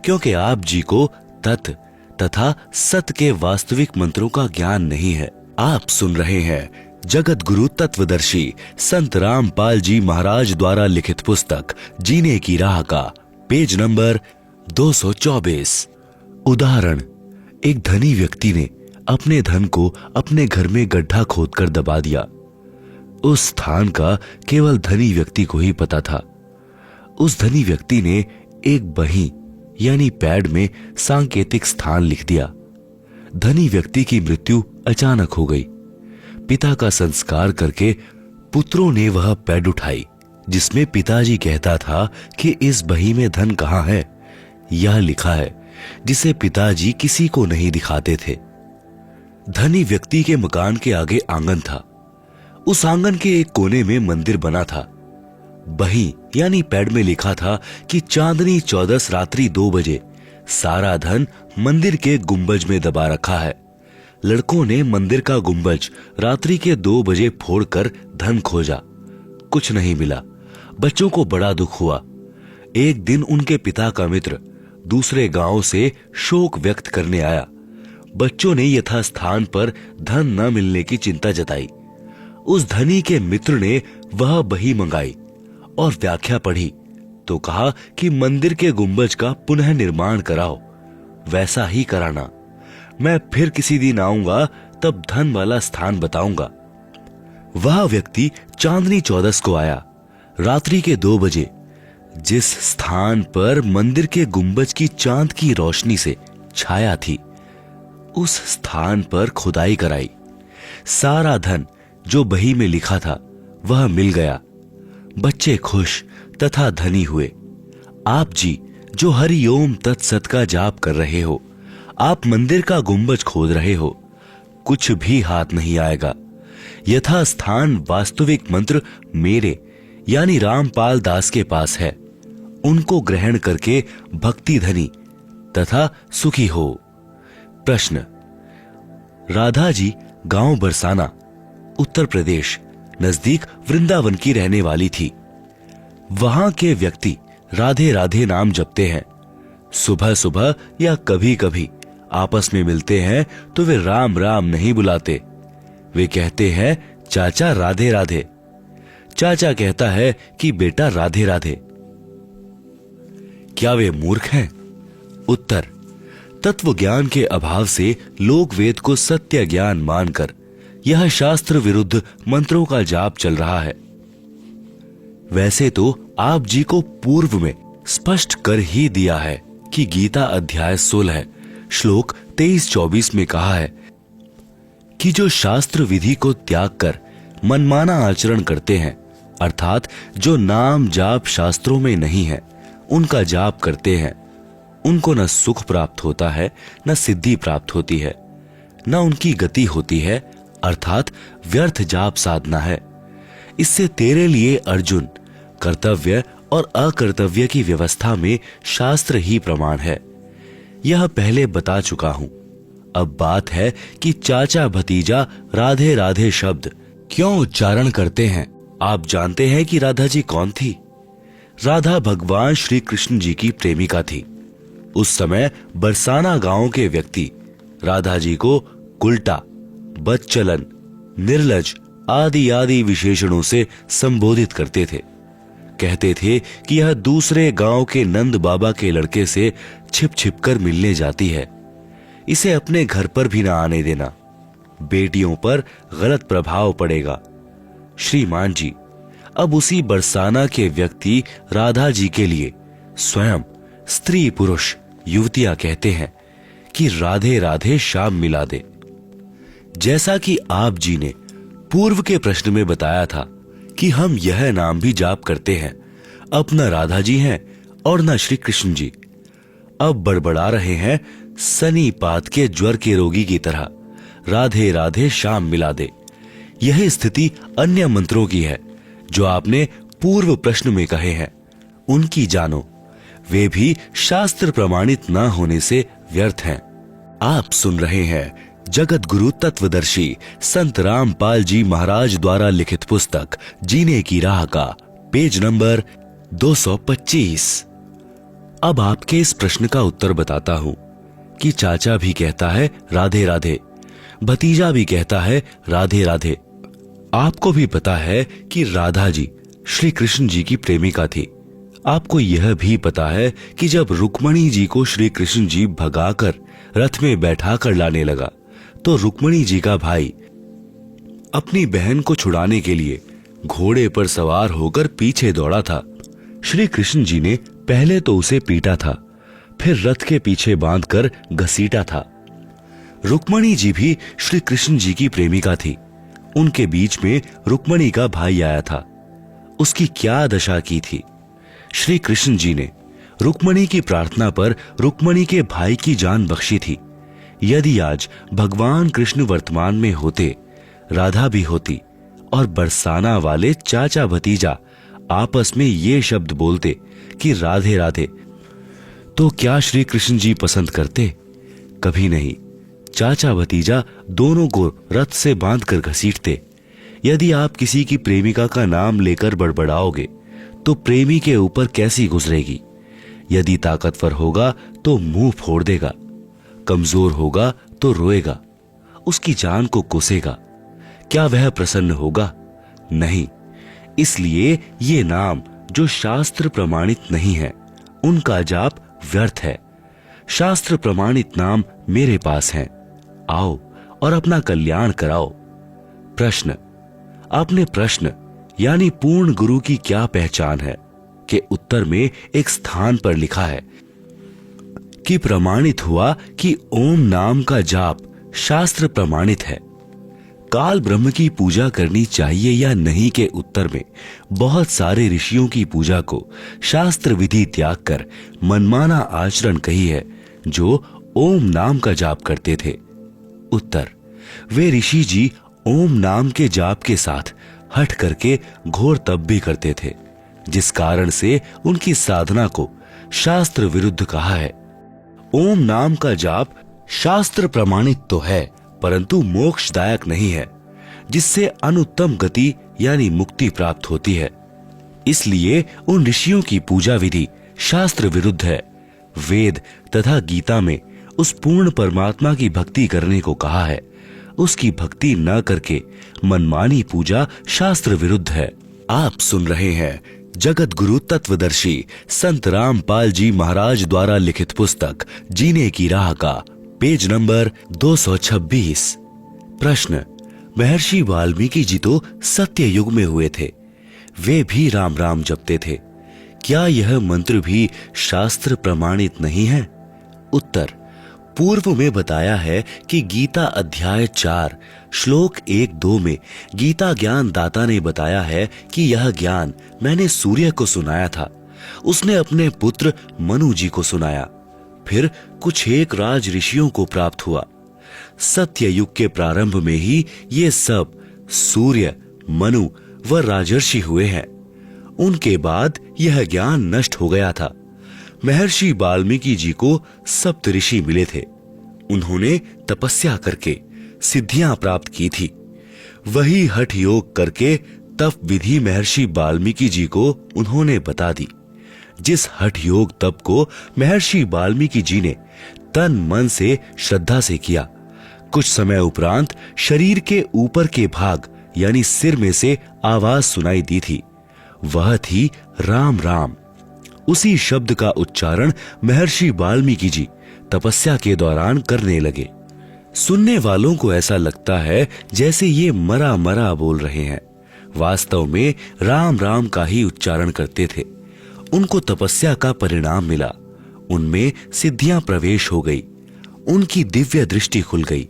क्योंकि आप जी को तत् तथा सत के वास्तविक मंत्रों का ज्ञान नहीं है। आप सुन रहे हैं जगत गुरु तत्वदर्शी संत रामपाल जी महाराज द्वारा लिखित पुस्तक जीने की राह का पेज नंबर 224। उदाहरण, एक धनी व्यक्ति ने अपने धन को अपने घर में गड्ढा खोदकर दबा दिया। उस स्थान का केवल धनी व्यक्ति को ही पता था। उस धनी व्यक्ति ने एक बही यानी पैड में सांकेतिक स्थान लिख दिया। धनी व्यक्ति की मृत्यु अचानक हो गई। पिता का संस्कार करके पुत्रों ने वह पैड उठाई जिसमें पिताजी कहता था कि इस बही में धन कहाँ है। यह लिखा है जिसे पिताजी किसी को नहीं दिखाते थे। धनी व्यक्ति के मकान के आगे आंगन था। उस आंगन के एक कोने में मंदिर बना था। बही यानी पैड में लिखा था कि चांदनी 14 रात्रि 2 बजे सारा धन मंदिर के गुंबज में दबा रखा है। लड़कों ने मंदिर का गुंबज रात्रि के 2 बजे फोड़कर धन खोजा, कुछ नहीं मिला। बच्चों को बड़ा दुख हुआ। एक दिन उनके पिता का मित्र दूसरे गांव से शोक व्यक्त करने आया। बच्चों ने यथास्थान पर धन न मिलने की चिंता जताई। उस धनी के मित्र ने वह बही मंगाई और व्याख्या पढ़ी तो कहा कि मंदिर के गुंबज का पुनः निर्माण कराओ। वैसा ही कराना। मैं फिर किसी दिन आऊंगा, तब धन वाला स्थान बताऊंगा। वह व्यक्ति चांदनी 14 को आया। रात्रि के 2 बजे जिस स्थान पर मंदिर के गुंबज की चांद की रोशनी से छाया थी, उस स्थान पर खुदाई कराई। सारा धन जो बही में लिखा था वह मिल गया। बच्चे खुश तथा धनी हुए। आप जी जो हरि ओम तत्सत का जाप कर रहे हो, आप मंदिर का गुंबज खोद रहे हो, कुछ भी हाथ नहीं आएगा। यथास्थान वास्तविक मंत्र मेरे यानी रामपाल दास के पास है। उनको ग्रहण करके भक्ति धनी तथा सुखी हो। प्रश्न, राधा जी गांव बरसाना उत्तर प्रदेश नजदीक वृंदावन की रहने वाली थी। वहां के व्यक्ति राधे राधे नाम जपते हैं। सुबह सुबह या कभी कभी आपस में मिलते हैं तो वे राम राम नहीं बुलाते, वे कहते हैं चाचा राधे राधे। चाचा कहता है कि बेटा राधे राधे। क्या वे मूर्ख हैं? उत्तर, तत्व ज्ञान के अभाव से लोग वेद को सत्य ज्ञान मानकर यह शास्त्र विरुद्ध मंत्रों का जाप चल रहा है। वैसे तो आप जी को पूर्व में स्पष्ट कर ही दिया है कि गीता अध्याय 16 श्लोक 23-24 में कहा है कि जो शास्त्र विधि को त्याग कर मनमाना आचरण करते हैं, अर्थात जो नाम जाप शास्त्रों में नहीं है उनका जाप करते हैं, उनको न सुख प्राप्त होता है, न सिद्धि प्राप्त होती है, न उनकी गति होती है, अर्थात व्यर्थ जाप साधना है। इससे तेरे लिए अर्जुन कर्तव्य और अकर्तव्य की व्यवस्था में शास्त्र ही प्रमाण है। यह पहले बता चुका हूं। अब बात है कि चाचा भतीजा राधे राधे शब्द क्यों उच्चारण करते हैं। आप जानते हैं कि राधा जी कौन थी? राधा भगवान श्री कृष्ण जी की प्रेमिका थी। उस समय बरसाना गांव के व्यक्ति राधा जी को उल्टा, बदचलन, निर्लज आदि आदि विशेषणों से संबोधित करते थे। कहते थे कि यह दूसरे गांव के नंद बाबा के लड़के से छिप छिप कर मिलने जाती है, इसे अपने घर पर भी ना आने देना, बेटियों पर गलत प्रभाव पड़ेगा। श्रीमान जी, अब उसी बरसाना के व्यक्ति राधा जी के लिए स्वयं स्त्री पुरुष युवतियां कहते हैं कि राधे राधे शाम मिला दे। जैसा कि आप जी ने पूर्व के प्रश्न में बताया था कि हम यह नाम भी जाप करते हैं, अब न राधा जी हैं और न श्री कृष्ण जी। अब बड़बड़ा रहे हैं सनीपात के ज्वर के रोगी की तरह, राधे राधे शाम मिला दे। यह स्थिति अन्य मंत्रों की है जो आपने पूर्व प्रश्न में कहे हैं, उनकी जानो, वे भी शास्त्र प्रमाणित न होने से व्यर्थ हैं। आप सुन रहे हैं जगत गुरु तत्वदर्शी संत रामपाल जी महाराज द्वारा लिखित पुस्तक जीने की राह का पेज नंबर 225। अब आपके इस प्रश्न का उत्तर बताता हूं कि चाचा भी कहता है राधे राधे, भतीजा भी कहता है राधे राधे। आपको भी पता है कि राधा जी श्री कृष्ण जी की प्रेमिका थी। आपको यह भी पता है कि जब रुक्मणी जी को श्री कृष्ण जी भगाकर रथ में बैठा कर लाने लगा तो रुक्मणी जी का भाई अपनी बहन को छुड़ाने के लिए घोड़े पर सवार होकर पीछे दौड़ा था। श्री कृष्ण जी ने पहले तो उसे पीटा था, फिर रथ के पीछे बांधकर घसीटा था। रुक्मणी जी भी श्री कृष्ण जी की प्रेमिका थी। उनके बीच में रुक्मणी का भाई आया था। उसकी क्या दशा की थी? श्री कृष्ण जी ने रुक्मणी की प्रार्थना पर रुक्मणी के भाई की जान बख्शी थी। यदि आज भगवान कृष्ण वर्तमान में होते, राधा भी होती और बरसाना वाले चाचा भतीजा आपस में ये शब्द बोलते कि राधे राधे, तो क्या श्री कृष्ण जी पसंद करते? कभी नहीं। चाचा भतीजा दोनों को रथ से बांधकर घसीटते। यदि आप किसी की प्रेमिका का नाम लेकर बड़बड़ाओगे तो प्रेमी के ऊपर कैसी गुजरेगी? यदि ताकतवर होगा तो मुंह फोड़ देगा, कमजोर होगा तो रोएगा, उसकी जान को कोसेगा। क्या वह प्रसन्न होगा? नहीं। इसलिए ये नाम जो शास्त्र प्रमाणित नहीं है, उनका जाप व्यर्थ है। शास्त्र प्रमाणित नाम मेरे पास हैं, आओ और अपना कल्याण कराओ। प्रश्न, आपने प्रश्न यानी पूर्ण गुरु की क्या पहचान है के उत्तर में एक स्थान पर लिखा है कि प्रमाणित हुआ कि ओम नाम का जाप शास्त्र प्रमाणित है। काल ब्रह्म की पूजा करनी चाहिए या नहीं के उत्तर में बहुत सारे ऋषियों की पूजा को शास्त्र विधि त्याग कर मनमाना आचरण कही है जो ओम नाम का जाप करते थे। उत्तर, वे ऋषि जी ओम नाम के जाप के साथ हट करके घोर तप भी करते थे, जिस कारण से उनकी साधना को शास्त्र विरुद्ध कहा है। ओम नाम का जाप शास्त्र प्रमाणित तो है परंतु मोक्षदायक नहीं है, जिससे अनुत्तम गति यानी मुक्ति प्राप्त होती है। इसलिए उन ऋषियों की पूजा विधि शास्त्र विरुद्ध है। वेद तथा गीता में उस पूर्ण परमात्मा की भक्ति करने को कहा है। उसकी भक्ति न करके मनमानी पूजा शास्त्र विरुद्ध है। आप सुन रहे हैं जगत गुरु तत्वदर्शी संत रामपाल जी महाराज द्वारा लिखित पुस्तक जीने की राह का पेज नंबर 226। प्रश्न, महर्षि वाल्मीकि जी तो सत्य युग में हुए थे, वे भी राम राम जपते थे, क्या यह मंत्र भी शास्त्र प्रमाणित नहीं है? उत्तर, पूर्व में बताया है कि गीता अध्याय 4 श्लोक 1-2 में गीता ज्ञान दाता ने बताया है कि यह ज्ञान मैंने सूर्य को सुनाया था, उसने अपने पुत्र मनु जी को सुनाया, फिर कुछ एक राज ऋषियों को प्राप्त हुआ। सत्य युग के प्रारंभ में ही ये सब सूर्य, मनु व राजर्षि हुए हैं। उनके बाद यह ज्ञान नष्ट हो गया था। महर्षि वाल्मीकि जी को सप्तऋषि मिले थे, उन्होंने तपस्या करके सिद्धियां प्राप्त की थी। वही हठ योग करके तप विधि महर्षि वाल्मीकि जी को उन्होंने बता दी। जिस हठ योग तप को महर्षि वाल्मीकि जी ने तन मन से श्रद्धा से किया, कुछ समय उपरांत शरीर के ऊपर के भाग यानी सिर में से आवाज सुनाई दी थी, वह थी राम राम। उसी शब्द का उच्चारण महर्षि वाल्मीकि जी तपस्या के दौरान करने लगे। सुनने वालों को ऐसा लगता है जैसे ये मरा मरा बोल रहे हैं, वास्तव में राम राम का ही उच्चारण करते थे। उनको तपस्या का परिणाम मिला, उनमें सिद्धियां प्रवेश हो गई, उनकी दिव्य दृष्टि खुल गई,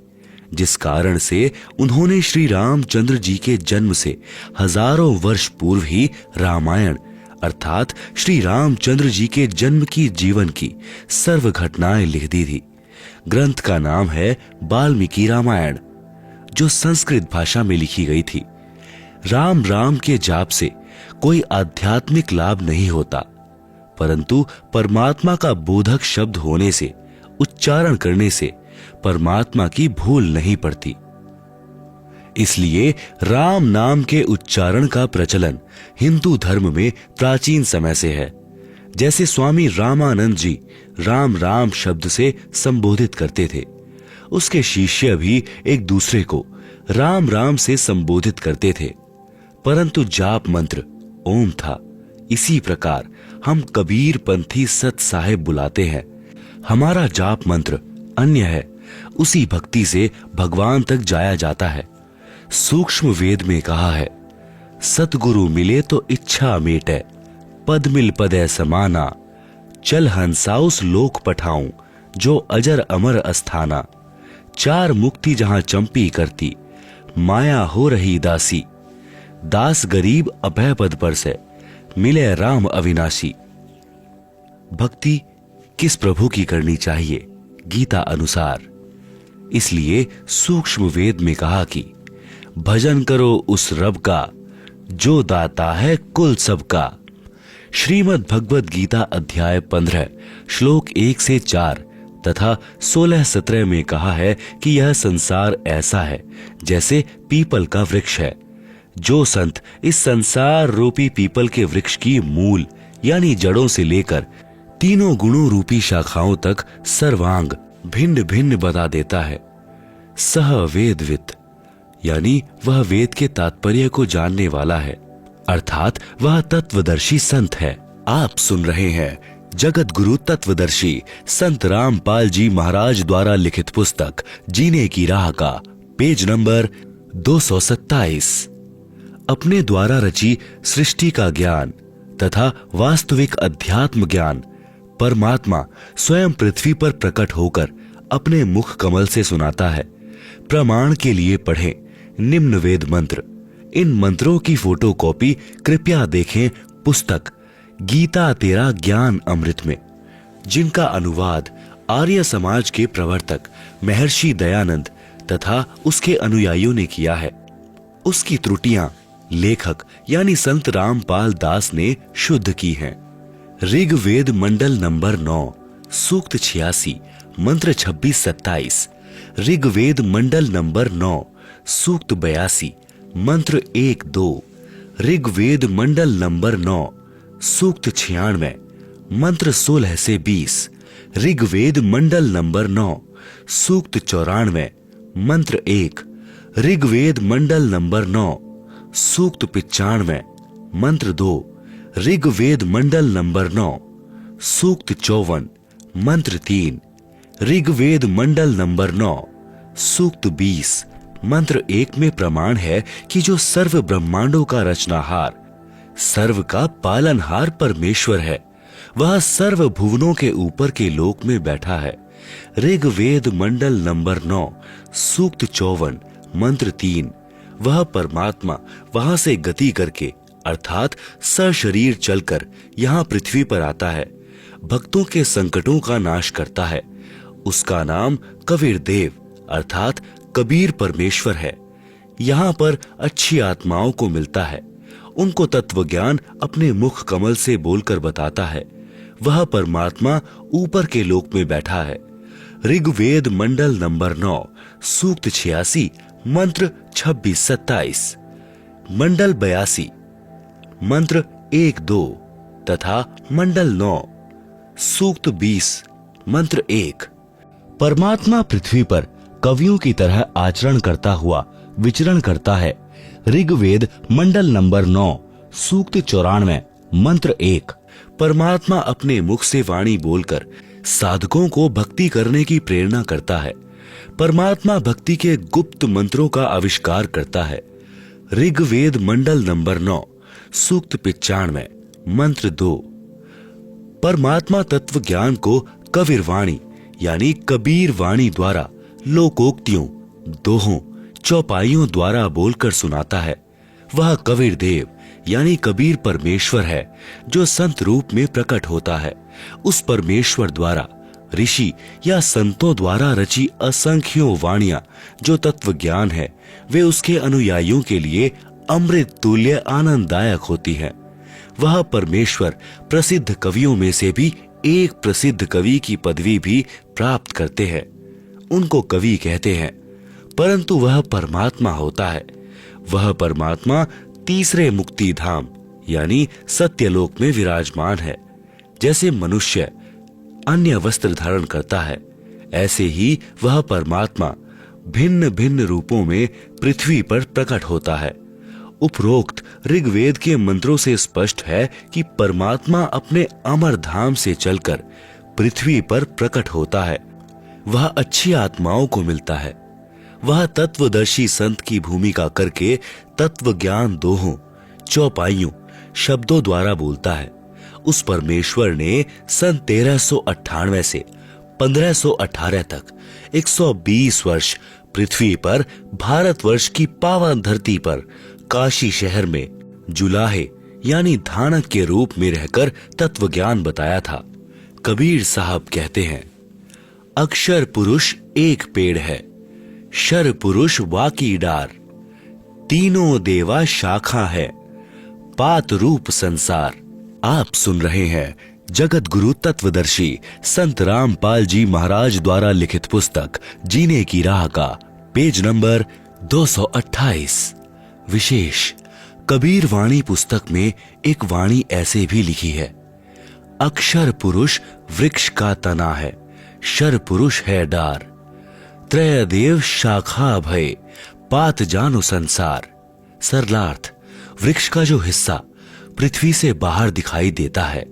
जिस कारण से उन्होंने श्री रामचंद्र जी के जन्म से हजारों वर्ष पूर्व ही रामायण अर्थात श्री रामचंद्र जी के जन्म की जीवन की सर्व घटनाएं लिख दी थी। ग्रंथ का नाम है वाल्मीकि रामायण, जो संस्कृत भाषा में लिखी गई थी। राम राम के जाप से कोई आध्यात्मिक लाभ नहीं होता, परंतु परमात्मा का बोधक शब्द होने से, उच्चारण करने से परमात्मा की भूल नहीं पड़ती। इसलिए राम नाम के उच्चारण का प्रचलन हिंदू धर्म में प्राचीन समय से है। जैसे स्वामी रामानंद जी राम राम शब्द से संबोधित करते थे, उसके शिष्य भी एक दूसरे को राम राम से संबोधित करते थे, परंतु जाप मंत्र ओम था। इसी प्रकार हम कबीर पंथी सत साहेब बुलाते हैं, हमारा जाप मंत्र अन्य है, उसी भक्ति से भगवान तक जाया जाता है। सूक्ष्म वेद में कहा है, सतगुरु मिले तो इच्छा मेटे, पद मिल पदे समाना, चल हंसाउस लोक पठाऊं, जो अजर अमर अस्थाना, चार मुक्ति जहां चंपी करती, माया हो रही दासी, दास गरीब अभय पद पर से, मिले राम अविनाशी। भक्ति किस प्रभु की करनी चाहिए? गीता अनुसार। इसलिए सूक्ष्म वेद में कहा कि भजन करो उस रब का, जो दाता है कुल सबका। श्रीमद् भगवद गीता अध्याय 15 श्लोक 1 से 4 तथा 16-17 में कहा है कि यह संसार ऐसा है जैसे पीपल का वृक्ष है। जो संत इस संसार रूपी पीपल के वृक्ष की मूल यानी जड़ों से लेकर तीनों गुणों रूपी शाखाओं तक सर्वांग भिन्न भिन्न बता देता है, सह वेदवित यानी वह वेद के तात्पर्य को जानने वाला है, अर्थात वह तत्वदर्शी संत है। आप सुन रहे हैं जगत गुरु तत्वदर्शी संत रामपाल जी महाराज द्वारा लिखित पुस्तक जीने की राह का पेज नंबर 227। अपने द्वारा रची सृष्टि का ज्ञान तथा वास्तविक अध्यात्म ज्ञान परमात्मा स्वयं पृथ्वी पर प्रकट होकर अपने मुख कमल से सुनाता है। प्रमाण के लिए पढ़ें निम्न वेद मंत्र। इन मंत्रों की फोटोकॉपी कृपया देखें पुस्तक गीता तेरा ज्ञान अमृत में, जिनका अनुवाद आर्य समाज के प्रवर्तक महर्षि दयानंद तथा उसके अनुयायियों ने किया है। उसकी त्रुटियां लेखक यानी संत रामपाल दास ने शुद्ध की हैं। ऋग्वेद मंडल नंबर 9 सूक्त 86 मंत्र 26-27, ऋग्वेद मंडल नंबर 9 सूक्त 82 मंत्र 1-2, ऋग्वेद मंडल नंबर 9 सूक्त 96 मंत्र 16 से 20, ऋग्वेद मंडल नंबर 9 सूक्त 94 मंत्र 1। ऋग्वेद मंडल नंबर 9 सूक्त 95 मंत्र 2। ऋग्वेद मंडल नंबर 9 सूक्त 54 मंत्र 3। ऋग्वेद मंडल नंबर 9 सूक्त 20 मंत्र 1 में प्रमाण है कि जो सर्व ब्रह्मांडों का रचनाहार, सर्व का पालनहार परमेश्वर है, वह सर्व भुवनों के ऊपर के लोक में बैठा है। ऋग्वेद मंडल नंबर 9 सूक्त 54 मंत्र 3। वह परमात्मा वहां से गति करके अर्थात सशरीर चलकर यहाँ पृथ्वी पर आता है, भक्तों के संकटों का नाश करता है। उसका नाम कबीर देव अर्थात कबीर परमेश्वर है। यहाँ पर अच्छी आत्माओं को मिलता है, उनको तत्व ज्ञान अपने मुख कमल से बोलकर बताता है। वह परमात्मा ऊपर के लोक में बैठा है। ऋग्वेद मंडल नंबर 9 सूक्त 86 मंत्र 26-27, मंडल 82 मंत्र 1-2 तथा मंडल 9 सूक्त 20 मंत्र 1। परमात्मा पृथ्वी पर कवियों की तरह आचरण करता हुआ विचरण करता है। ऋग्वेद मंडल नंबर 9 सूक्त 94 मंत्र 1। परमात्मा अपने मुख से वाणी बोलकर साधकों को भक्ति करने की प्रेरणा करता है। परमात्मा भक्ति के गुप्त मंत्रों का आविष्कार करता है। ऋग्वेद मंडल नंबर 9 सूक्त 95 मंत्र 2। परमात्मा तत्व ज्ञान को कबीर वाणी यानी कबीर वाणी द्वारा लोकोक्तियों, दोहों, चौपाइयों द्वारा बोलकर सुनाता है। वह कबीर देव यानी कबीर परमेश्वर है जो संत रूप में प्रकट होता है। उस परमेश्वर द्वारा ऋषि या संतों द्वारा रची असंख्यों वाणियां जो तत्व ज्ञान है, वे उसके अनुयायियों के लिए अमृत तुल्य आनंददायक होती हैं। वह परमेश्वर प्रसिद्ध कवियों में से भी एक प्रसिद्ध कवि की पदवी भी प्राप्त करते हैं। उनको कवि कहते हैं, परंतु वह परमात्मा होता है। वह परमात्मा तीसरे मुक्ति धाम यानी सत्यलोक में विराजमान है। जैसे मनुष्य अन्य वस्त्र धारण करता है, ऐसे ही वह परमात्मा भिन्न भिन्न रूपों में पृथ्वी पर प्रकट होता है। उपरोक्त ऋग्वेद के मंत्रों से स्पष्ट है कि परमात्मा अपने अमर धाम से चलकर पृथ्वी पर प्रकट होता है। वह अच्छी आत्माओं को मिलता है। वह तत्वदर्शी संत की भूमिका करके तत्व ज्ञान दोहों, चौपाइयों, शब्दों द्वारा बोलता है। उस परमेश्वर ने सन 1398 से 1518 तक 120 वर्ष पृथ्वी पर भारतवर्ष की पावन धरती पर काशी शहर में जुलाहे यानी धानक के रूप में रहकर तत्व ज्ञान बताया था। कबीर साहब कहते हैं, अक्षर पुरुष एक पेड़ है, शर पुरुष वाकी डार, तीनों देवा शाखा है, पात रूप संसार। आप सुन रहे हैं जगत गुरु तत्वदर्शी संत रामपाल जी महाराज द्वारा लिखित पुस्तक जीने की राह का पेज नंबर 228। विशेष कबीर वाणी पुस्तक में एक वाणी ऐसे भी लिखी है, अक्षर पुरुष वृक्ष का तना है, शर पुरुष है डार, त्रय देव शाखा भय, पात जानो संसार। सरलार्थ, वृक्ष का जो हिस्सा पृथ्वी से बाहर दिखाई देता है,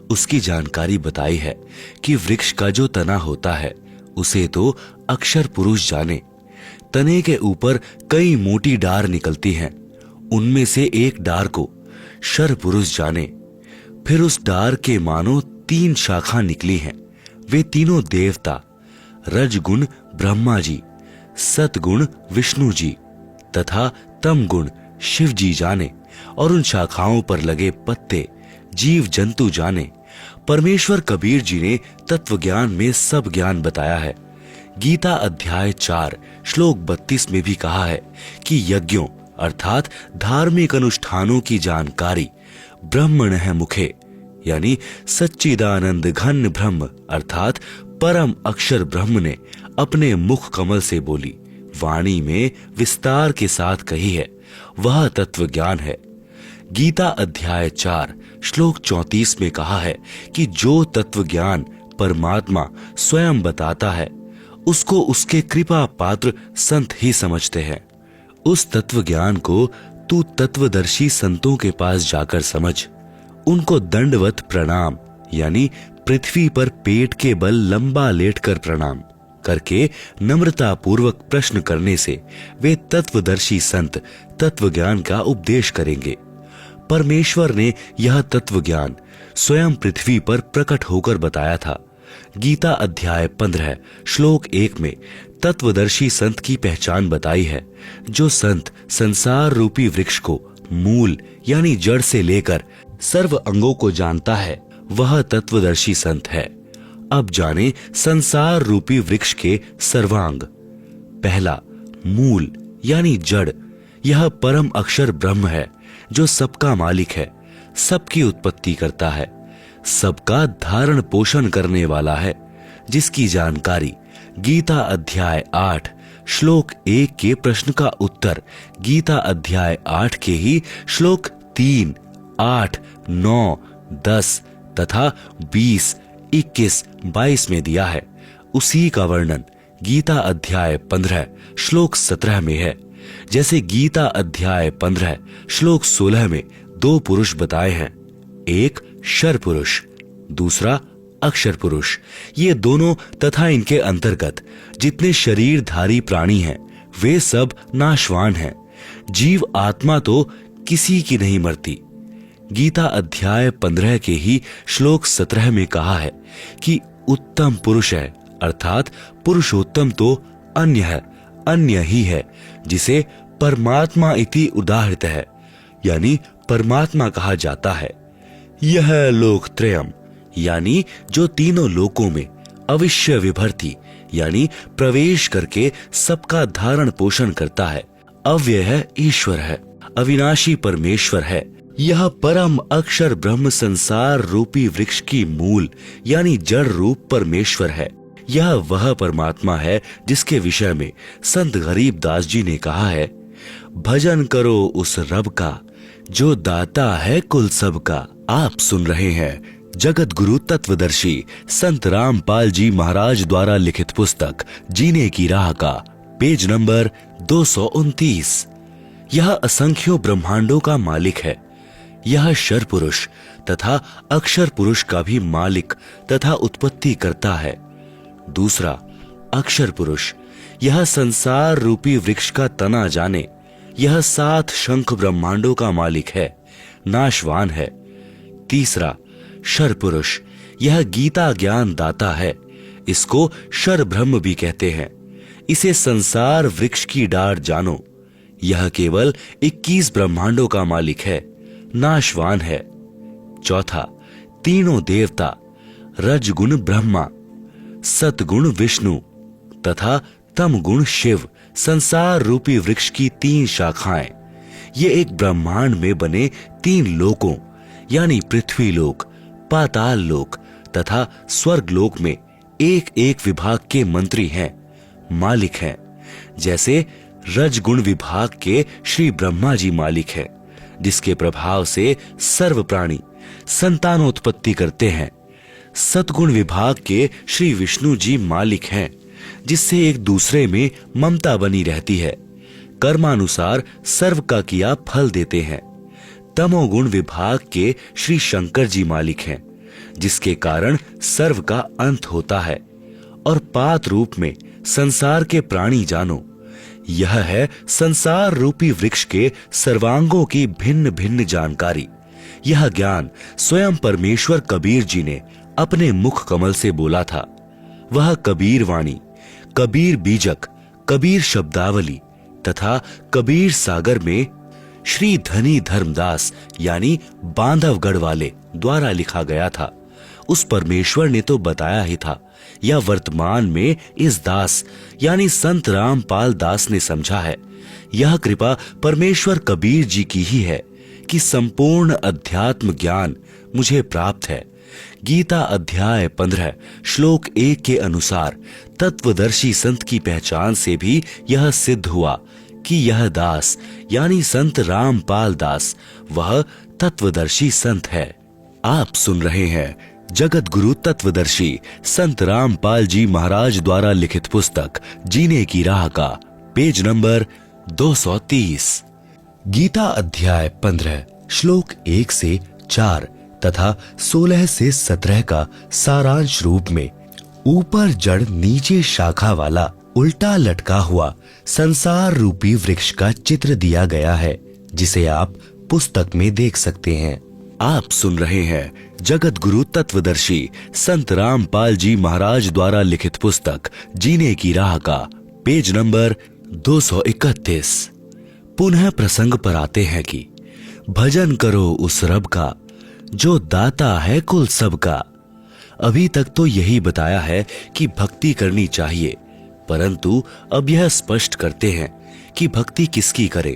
उसकी जानकारी बताई है कि वृक्ष का जो तना होता है उसे तो अक्षर पुरुष जाने। तने के ऊपर कई मोटी डार निकलती हैं, उनमें से एक डार को शर पुरुष जाने। फिर उस डार के मानो 3 शाखा निकली हैं। वे तीनों देवता रजगुण ब्रह्मा जी, सतगुण विष्णु जी तथा तमगुण शिव जी जाने, और उन शाखाओं पर लगे पत्ते जीव जंतु जाने। परमेश्वर कबीर जी ने तत्व ज्ञान में सब ज्ञान बताया है। गीता अध्याय 4 श्लोक 32 में भी कहा है कि यज्ञों अर्थात धार्मिक अनुष्ठानों की जानकारी ब्रह्मणः मुखे यानी सच्चिदानंद घन ब्रह्म अर्थात परम अक्षर ब्रह्म ने अपने मुख कमल से बोली, वाणी में विस्तार के साथ कही है। वह तत्व ज्ञान है। गीता अध्याय 4 श्लोक 34 में कहा है कि जो तत्व ज्ञान परमात्मा स्वयं बताता है, उसको उसके कृपा पात्र संत ही समझते हैं। उस तत्व ज्ञान को तू तत्वदर्शी संतों के पास जाकर समझ। उनको दंडवत प्रणाम यानी पृथ्वी पर पेट के बल लंबा लेटकर प्रणाम करके नम्रता पूर्वक प्रश्न करने से वे तत्वदर्शी संत तत्व ज्ञान का उपदेश करेंगे। परमेश्वर ने यह तत्व ज्ञान स्वयं पृथ्वी पर प्रकट होकर बताया था। गीता अध्याय 15 श्लोक 1 में तत्वदर्शी संत की पहचान बताई है। जो संत संसार रूपी वृक्ष को मूल यानी जड़ से लेकर सर्व अंगों को जानता है, वह तत्वदर्शी संत है। अब जाने संसार रूपी वृक्ष के सर्वांग। पहला, मूल यानी जड़। यह परम अक्षर ब्रह्म है जो सबका मालिक है, सबकी उत्पत्ति करता है, सबका धारण पोषण करने वाला है, जिसकी जानकारी गीता अध्याय 8 श्लोक 1 के प्रश्न का उत्तर गीता अध्याय 8 के ही श्लोक 3, 8, 9, 10 तथा 20, 21, 22 में दिया है। उसी का वर्णन गीता अध्याय 15 श्लोक 17 में है। जैसे गीता अध्याय 15 श्लोक 16 में दो पुरुष बताए हैं, एक शर पुरुष, दूसरा अक्षर पुरुष। ये दोनों तथा इनके अंतर्गत जितने शरीरधारी प्राणी हैं वे सब नाशवान हैं। जीव आत्मा तो किसी की नहीं मरती। गीता अध्याय 15 के ही श्लोक 17 में कहा है कि उत्तम पुरुष है, अर्थात पुरुषोत्तम तो अन्य है, अन्य ही है, जिसे परमात्मा इति उदाहृत है, यानी परमात्मा कहा जाता है। यह लोकत्रयम यानी जो तीनों लोकों में अविश्य विभर्ति यानी प्रवेश करके सबका धारण पोषण करता है, अव्यय है, ईश्वर है, अविनाशी परमेश्वर है। यह परम अक्षर ब्रह्म संसार रूपी वृक्ष की मूल यानी जड़ रूप परमेश्वर है। यह वह परमात्मा है जिसके विषय में संत गरीब दास जी ने कहा है, भजन करो उस रब का जो दाता है कुल सबका। आप सुन रहे हैं जगत गुरु तत्वदर्शी संत रामपाल जी महाराज द्वारा लिखित पुस्तक जीने की राह का पेज नंबर 229। यह असंख्यों ब्रह्मांडों का मालिक है। यह शर पुरुष तथा अक्षर पुरुष का भी मालिक तथा उत्पत्ति करता है। दूसरा अक्षर पुरुष, यह संसार रूपी वृक्ष का तना जाने, यह 7 शंख ब्रह्मांडों का मालिक है, नाशवान है। तीसरा शर पुरुष, यह गीता ज्ञान दाता है, इसको शर ब्रह्म भी कहते हैं। इसे संसार वृक्ष की डार जानो, यह केवल 21 ब्रह्मांडों का मालिक है, नाशवान है। चौथा तीनों देवता, रजगुण ब्रह्मा, सतगुण विष्णु तथा तमगुण शिव, संसार रूपी वृक्ष की 3 शाखाएं। ये एक ब्रह्मांड में बने 3 लोकों यानी पृथ्वी लोक, पाताल लोक तथा स्वर्ग लोक में एक एक विभाग के मंत्री हैं, मालिक हैं। जैसे रजगुण विभाग के श्री ब्रह्मा जी मालिक हैं, जिसके प्रभाव से सर्व प्राणी संतानोत्पत्ति करते हैं। सतगुण विभाग के श्री विष्णु जी मालिक हैं, जिससे एक दूसरे में ममता बनी रहती है, कर्मानुसार सर्व का किया फल देते हैं। तमोगुण विभाग के श्री शंकर जी मालिक हैं, जिसके कारण सर्व का अंत होता है। और पात रूप में संसार के प्राणी जानो, यह है संसार रूपी वृक्ष के सर्वांगों की भिन्न भिन्न जानकारी। यह ज्ञान स्वयं परमेश्वर कबीर जी ने अपने मुख कमल से बोला था। वह कबीर वाणी, कबीर बीजक, कबीर शब्दावली तथा कबीर सागर में श्री धनी धर्मदास यानी बांधवगढ़ वाले द्वारा लिखा गया था। उस परमेश्वर ने तो बताया ही था, या वर्तमान में इस दास यानी संत रामपाल दास ने समझा है। यह कृपा परमेश्वर कबीर जी की ही है कि संपूर्ण अध्यात्म ज्ञान मुझे प्राप्त है। गीता अध्याय 15 श्लोक 1 के अनुसार तत्वदर्शी संत की पहचान से भी यह सिद्ध हुआ कि यह दास यानी संत रामपाल दास वह तत्वदर्शी संत है। आप सुन रहे हैं जगत गुरु तत्वदर्शी संत रामपाल जी महाराज द्वारा लिखित पुस्तक जीने की राह का पेज नंबर 230। गीता अध्याय 15 श्लोक 1 से 4 तथा 16 से 17 का सारांश रूप में ऊपर जड़ नीचे शाखा वाला उल्टा लटका हुआ संसार रूपी वृक्ष का चित्र दिया गया है, जिसे आप पुस्तक में देख सकते हैं। आप सुन रहे हैं जगत गुरु तत्वदर्शी संत रामपाल जी महाराज द्वारा लिखित पुस्तक जीने की राह का पेज नंबर 231। पुनः प्रसंग पर आते हैं कि भजन करो उस रब का जो दाता है कुल सबका। अभी तक तो यही बताया है कि भक्ति करनी चाहिए, परंतु अब यह स्पष्ट करते हैं कि भक्ति किसकी करें।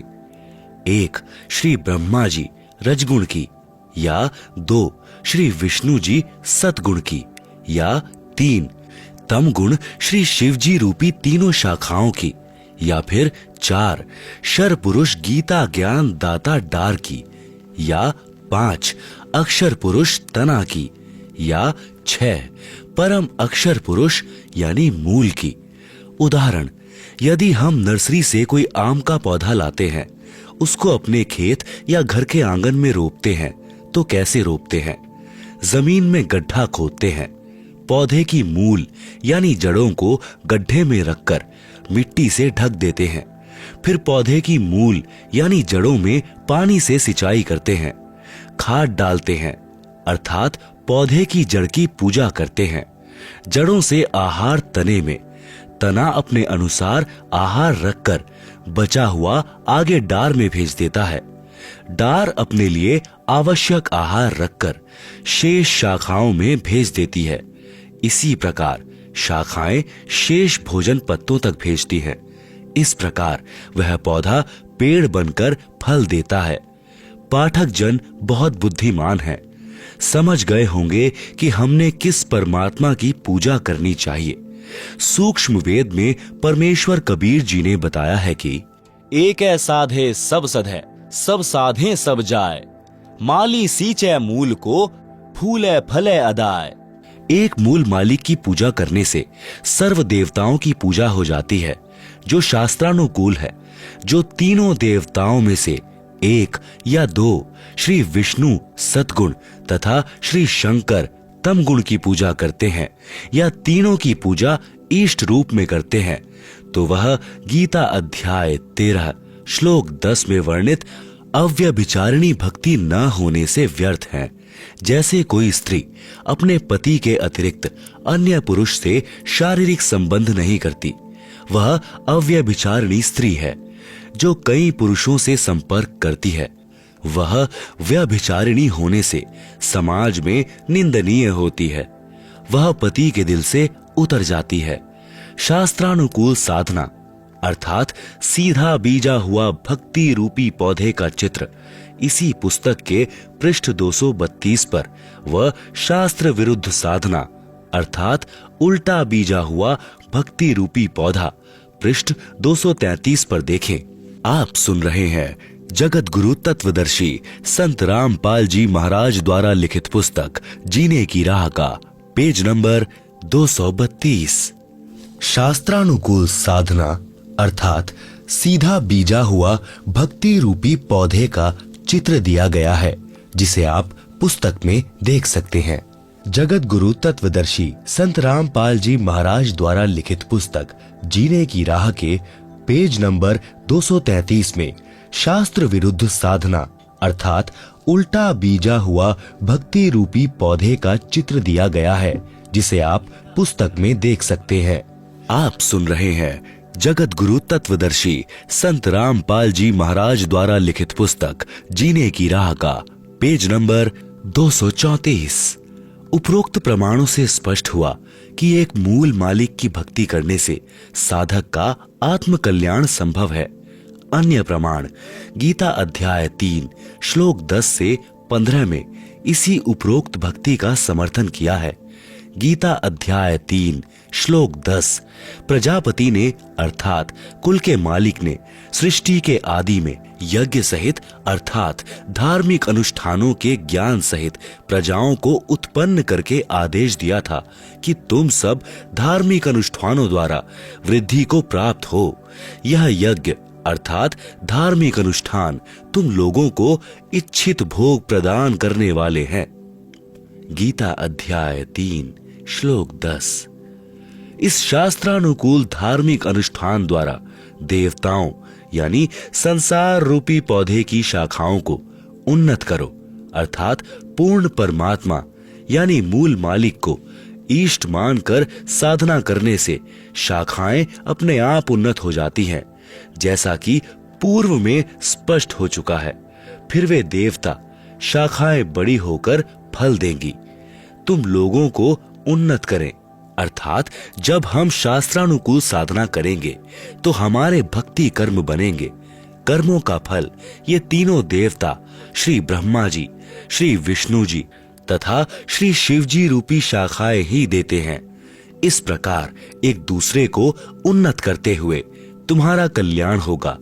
1 श्री ब्रह्मा जी रजगुण की, या 2 श्री विष्णु जी सतगुण की, या 3 तम गुण श्री शिव जी रूपी तीनों शाखाओं की, या फिर 4 शर पुरुष गीता ज्ञान दाता डार की, या 5 अक्षर पुरुष तना की, या 6 परम अक्षर पुरुष यानी मूल की। उदाहरण, यदि हम नर्सरी से कोई आम का पौधा लाते हैं, उसको अपने खेत या घर के आंगन में रोपते हैं, तो कैसे रोपते हैं? जमीन में गड्ढा खोदते हैं, पौधे की मूल यानी जड़ों को गड्ढे में रखकर मिट्टी से ढक देते हैं। फिर पौधे की मूल यानी जड़ों में पानी से सिंचाई करते हैं, खाद डालते हैं, अर्थात पौधे की जड़ की पूजा करते हैं। जड़ों से आहार तने में, तना अपने अनुसार आहार रखकर बचा हुआ आगे डार में भेज देता है। डार अपने लिए आवश्यक आहार रखकर शेष शाखाओं में भेज देती है। इसी प्रकार शाखाएं शेष भोजन पत्तों तक भेजती हैं। इस प्रकार वह पौधा पेड़ बनकर फल देता है। पाठक जन बहुत बुद्धिमान हैं, समझ गए होंगे कि हमने किस परमात्मा की पूजा करनी चाहिए। सूक्ष्म वेद में परमेश्वर कबीर जी ने बताया है कि एक है साधे सब सधे, सब साधे सब जाए, माली सींचे मूल को, फूले फले अदाए। एक मूल मालिक की पूजा करने से सर्व देवताओं की पूजा हो जाती है, जो शास्त्रानुकूल है। जो तीनों देवताओं में से 1 या 2 श्री विष्णु सतगुण तथा श्री शंकर तम गुण की पूजा करते हैं, या तीनों की पूजा इष्ट रूप में करते हैं, तो वह गीता अध्याय 13 श्लोक 10 में वर्णित अव्यभिचारिणी भक्ति न होने से व्यर्थ है। जैसे कोई स्त्री अपने पति के अतिरिक्त अन्य पुरुष से शारीरिक संबंध नहीं करती, वह अव्यभिचारिणी स्त्री है। जो कई पुरुषों से संपर्क करती है, वह व्यभिचारिणी होने से समाज में निंदनीय होती है। वह पति के दिल से उतर जाती है। शास्त्रानुकूल साधना अर्थात सीधा बीजा हुआ भक्ति रूपी पौधे का चित्र इसी पुस्तक के पृष्ठ 232 पर व शास्त्र विरुद्ध साधना अर्थात उल्टा बीजा हुआ भक्ति रूपी पौधा पृष्ठ 233 पर देखें। आप सुन रहे हैं जगत गुरु तत्वदर्शी संत रामपाल जी महाराज द्वारा लिखित पुस्तक जीने की राह का पेज नंबर 232। शास्त्रानुकूल साधना अर्थात सीधा बीजा हुआ भक्ति रूपी पौधे का चित्र दिया गया है, जिसे आप पुस्तक में देख सकते हैं। जगत गुरु तत्वदर्शी संत रामपाल जी महाराज द्वारा लिखित पुस्तक जीने की राह के पेज नंबर 233 में शास्त्र विरुद्ध साधना अर्थात उल्टा बीजा हुआ भक्ति रूपी पौधे का चित्र दिया गया है, जिसे आप पुस्तक में देख सकते हैं। आप सुन रहे हैं जगत गुरु तत्वदर्शी संत रामपाल जी महाराज द्वारा लिखित पुस्तक जीने की राह का पेज नंबर 234। उपरोक्त प्रमाणों से स्पष्ट हुआ कि एक मूल मालिक की भक्ति करने से साधक का आत्म कल्याण संभव है। अन्य प्रमाण गीता अध्याय 3 श्लोक 10 से 15 में इसी उपरोक्त भक्ति का समर्थन किया है। गीता अध्याय 3 श्लोक 10। प्रजापति ने अर्थात कुल के मालिक ने सृष्टि के आदि में यज्ञ सहित अर्थात धार्मिक अनुष्ठानों के ज्ञान सहित प्रजाओं को उत्पन्न करके आदेश दिया था कि तुम सब धार्मिक अनुष्ठानों द्वारा वृद्धि को प्राप्त हो। यह यज्ञ अर्थात धार्मिक अनुष्ठान तुम लोगों को इच्छित भोग प्रदान करने वाले हैं। गीता अध्याय 3 श्लोक 10। इस शास्त्रानुकूल धार्मिक अनुष्ठान द्वारा देवताओं यानी संसार रूपी पौधे की शाखाओं को उन्नत करो अर्थात पूर्ण परमात्मा यानी मूल मालिक को इष्ट मानकर साधना करने से शाखाएं अपने आप उन्नत हो जाती हैं, जैसा कि पूर्व में स्पष्ट हो चुका है। फिर वे देवता शाखाएं बड़ी होकर फल देंगी। तुम लोगों को उन्नत करें अर्थात जब हम शास्त्रानुकूल साधना करेंगे तो हमारे भक्ति कर्म बनेंगे। कर्मों का फल ये तीनों देवता श्री ब्रह्मा जी, श्री विष्णु जी तथा श्री शिव जी रूपी शाखाएं ही देते हैं। इस प्रकार एक दूसरे को उन्नत करते हुए तुम्हारा कल्याण होगा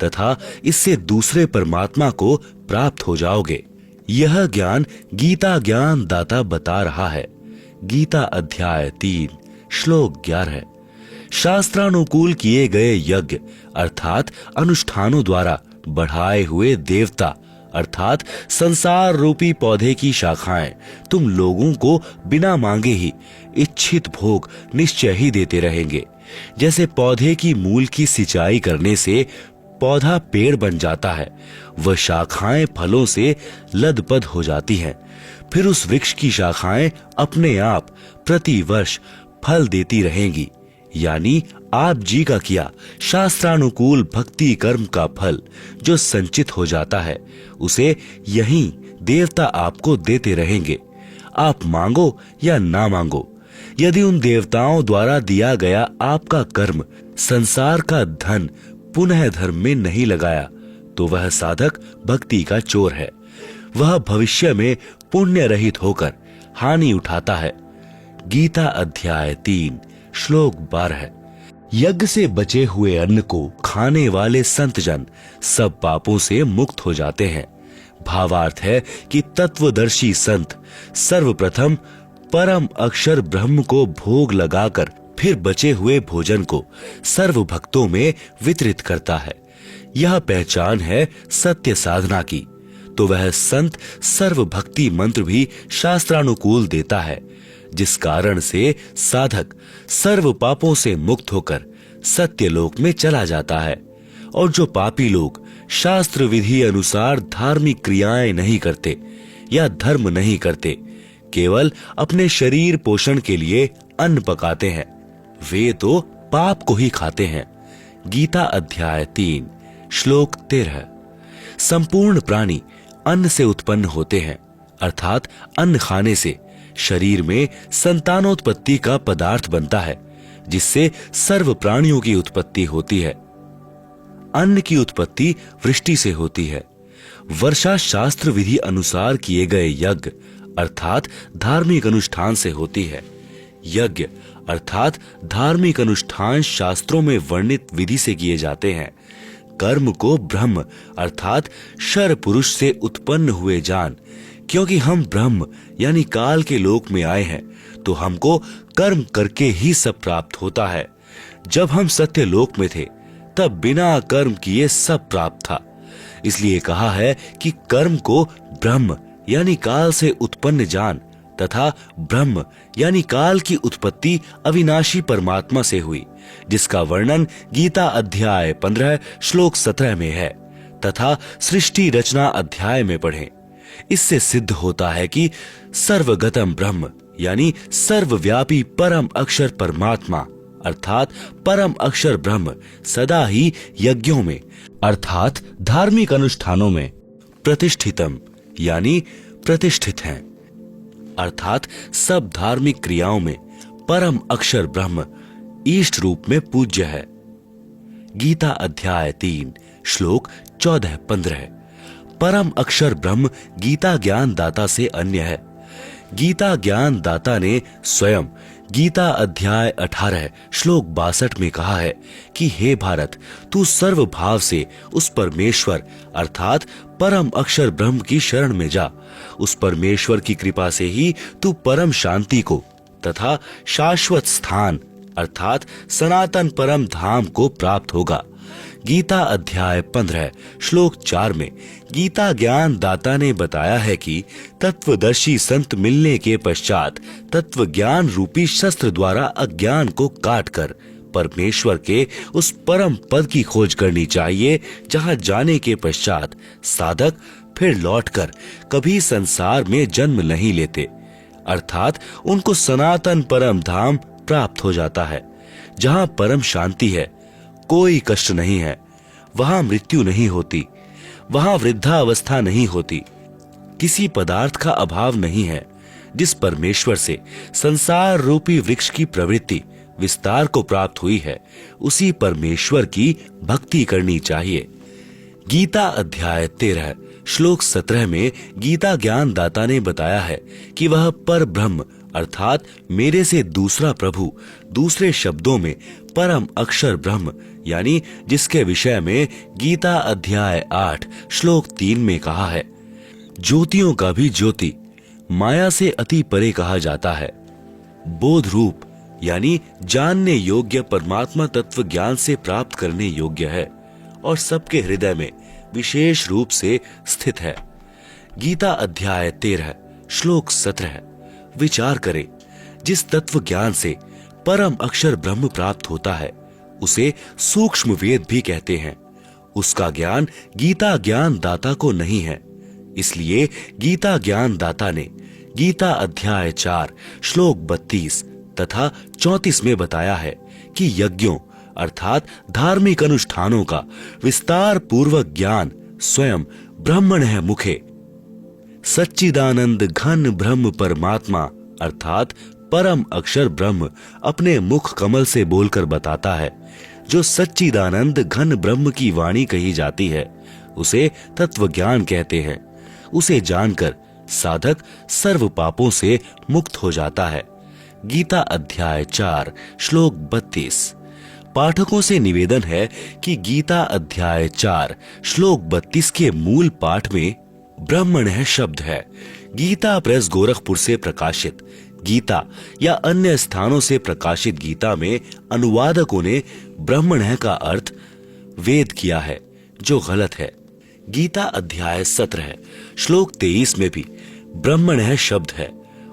तथा इससे दूसरे परमात्मा को प्राप्त हो जाओगे। यह ज्ञान गीता ज्ञान दाता बता रहा है। गीता अध्याय 3 श्लोक 11। शास्त्रानुकूल किए गए यज्ञ अर्थात अनुष्ठानों द्वारा बढ़ाए हुए देवता अर्थात संसार रूपी पौधे की शाखाएं तुम लोगों को बिना मांगे ही इच्छित भोग निश्चय ही देते रहेंगे। जैसे पौधे की मूल की सिंचाई करने से पौधा पेड़ बन जाता है, वह शाखाएं फलों से लदपद हो जाती हैं। फिर उस वृक्ष की शाखाएं अपने आप प्रति वर्ष फल देती रहेंगी। यानी आप जी का किया शास्त्रानुकूल भक्ति कर्म का फल जो संचित हो जाता है, उसे यहीं देवता आपको देते रहेंगे। आप मांगो या ना मांगो। यदि उन देवताओं द्वारा दिया गया आपका कर्म संसार का धन पुनः धर्म में नहीं लगाया तो वह साधक भक्ति का चोर है। वह भविष्य में पुण्य रहित होकर हानि उठाता है। गीता अध्याय 3 श्लोक 12। यज्ञ से बचे हुए अन्न को खाने वाले संत जन सब पापों से मुक्त हो जाते हैं। भावार्थ है कि तत्वदर्शी संत सर्वप्रथम परम अक्षर ब्रह्म को भोग लगाकर फिर बचे हुए भोजन को सर्व भक्तों में वितरित करता है। यह पहचान है सत्य साधना की। तो वह संत सर्व भक्ति मंत्र भी शास्त्रानुकूल देता है, जिस कारण से साधक सर्व पापों से मुक्त होकर सत्य लोक में चला जाता है। और जो पापी लोग शास्त्र विधि अनुसार धार्मिक क्रियाएं नहीं करते या धर्म नहीं करते, केवल अपने शरीर पोषण के लिए अन्न पकाते हैं, वे तो पाप को ही खाते हैं। गीता अध्याय 3 श्लोक 13। संपूर्ण प्राणी अन्न से उत्पन्न होते हैं अर्थात अन्न खाने से शरीर में संतानोत्पत्ति का पदार्थ बनता है, जिससे सर्व प्राणियों की उत्पत्ति होती है। अन्न की उत्पत्ति वृष्टि से होती है। वर्षा शास्त्र विधि अनुसार किए गए यज्ञ अर्थात धार्मिक अनुष्ठान से होती है। यज्ञ अर्थात धार्मिक अनुष्ठान शास्त्रों में वर्णित विधि से किए जाते हैं। कर्म को ब्रह्म अर्थात शर पुरुष से उत्पन्न हुए जान। क्योंकि हम ब्रह्म यानी काल के लोक में आए हैं, तो हमको कर्म करके ही सब प्राप्त होता है। जब हम सत्य लोक में थे तब बिना कर्म किए सब प्राप्त था। इसलिए कहा है कि कर्म को ब्रह्म यानी काल से उत्पन्न जान तथा ब्रह्म यानी काल की उत्पत्ति अविनाशी परमात्मा से हुई, जिसका वर्णन गीता अध्याय 15 श्लोक 17 में है तथा सृष्टि रचना अध्याय में पढ़ें। इससे सिद्ध होता है कि सर्वगतम ब्रह्म यानी सर्वव्यापी परम अक्षर परमात्मा अर्थात परम अक्षर ब्रह्म सदा ही यज्ञों में अर्थात धार्मिक अनुष्ठानों में प्रतिष्ठितम यानी प्रतिष्ठित हैं। अर्थात सब धार्मिक क्रियाओं में परम अक्षर ब्रह्म ईष्ट रूप में पूज्य है। गीता अध्याय 3 श्लोक 14-15। परम अक्षर ब्रह्म गीता ज्ञान दाता से अन्य है गीता ज्ञान दाता ने स्वयं गीता अध्याय 18 श्लोक 62 में कहा है कि हे भारत, तू सर्व भाव से उस परमेश्वर अर्थात परम अक्षर ब्रह्म की शरण में जा। उस परमेश्वर की कृपा से ही तू परम शांति को तथा शाश्वत स्थान अर्थात सनातन परम धाम को प्राप्त होगा। गीता अध्याय 15 श्लोक 4 में गीता ज्ञान दाता ने बताया है कि तत्वदर्शी संत मिलने के पश्चात तत्व ज्ञान रूपी शस्त्र द्वारा अज्ञान को काटकर परमेश्वर के उस परम पद की खोज करनी चाहिए, जहां जाने के पश्चात साधक फिर लौटकर कभी संसार में जन्म नहीं लेते, अर्थात उनको सनातन परम धाम प्राप्त हो जाता है, जहां परम शांति है, कोई कष्ट नहीं है, वहां मृत्यु नहीं होती, वहां वृद्धावस्था नहीं होती, किसी पदार्थ का अभाव नहीं है। जिस परमेश्वर से संसार रूपी वृक्ष की प्रवृत्ति विस्तार को प्राप्त हुई है, उसी परमेश्वर की भक्ति करनी चाहिए। गीता अध्याय 13 श्लोक 17 में गीता ज्ञान दाता ने बताया है कि वह पर ब्रह्म अर्थात मेरे से दूसरा प्रभु, दूसरे शब्दों में परम अक्षर ब्रह्म, यानी जिसके विषय में गीता अध्याय 8 श्लोक 3 में कहा है, ज्योतियों का भी ज्योति, माया से अति परे कहा जाता है, बोध रूप यानी जानने योग्य परमात्मा तत्व ज्ञान से प्राप्त करने योग्य है और सबके हृदय में विशेष रूप से स्थित है। गीता अध्याय 13 श्लोक 17 विचार करें, जिस तत्व ज्ञान से परम अक्षर ब्रह्म प्राप्त होता है उसे सूक्ष्म वेद भी कहते हैं। उसका ज्ञान गीता ज्ञान दाता को नहीं है। इसलिए गीता ज्ञान दाता ने गीता अध्याय 4 श्लोक 32 तथा 34 में बताया है कि यज्ञों अर्थात धार्मिक अनुष्ठानों का विस्तार पूर्वक ज्ञान स्वयं ब्रह्मण्य मुखे सच्चिदानंद घन ब्रह्म परमात्मा अर्थात परम अक्षर ब्रह्म अपने मुख कमल से बोलकर बताता है। जो सच्चिदानंद घन ब्रह्म की वाणी कही जाती है उसे तत्व ज्ञान कहते हैं। उसे जानकर साधक सर्व पापों से मुक्त हो जाता है। गीता अध्याय 4 श्लोक 32। पाठकों से निवेदन है कि गीता अध्याय 4 श्लोक 32 के मूल पाठ में ब्रह्मण्य शब्द है। गीता प्रेस गोरखपुर से प्रकाशित गीता या अन्य स्थानों से प्रकाशित गीता में अनुवादकों ने ब्रह्मण्य का अर्थ वेद किया है, जो गलत है। गीता अध्याय 17 श्लोक 23 में भी ब्रह्मण्य शब्द है।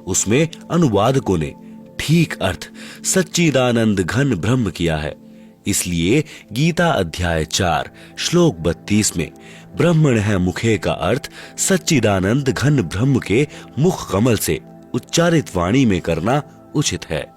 उसमें अनुवादकों ने ठीक अर्थ सच्चिदानंद घन ब्रह्म किया है। इसलिए गीता अध्याय 4 श्लोक 32 में ब्रह्मण्य मुखे का अर्थ सच्चिदानंद घन ब्रह्म के मुख कमल से उच्चारित वाणी में करना उचित है।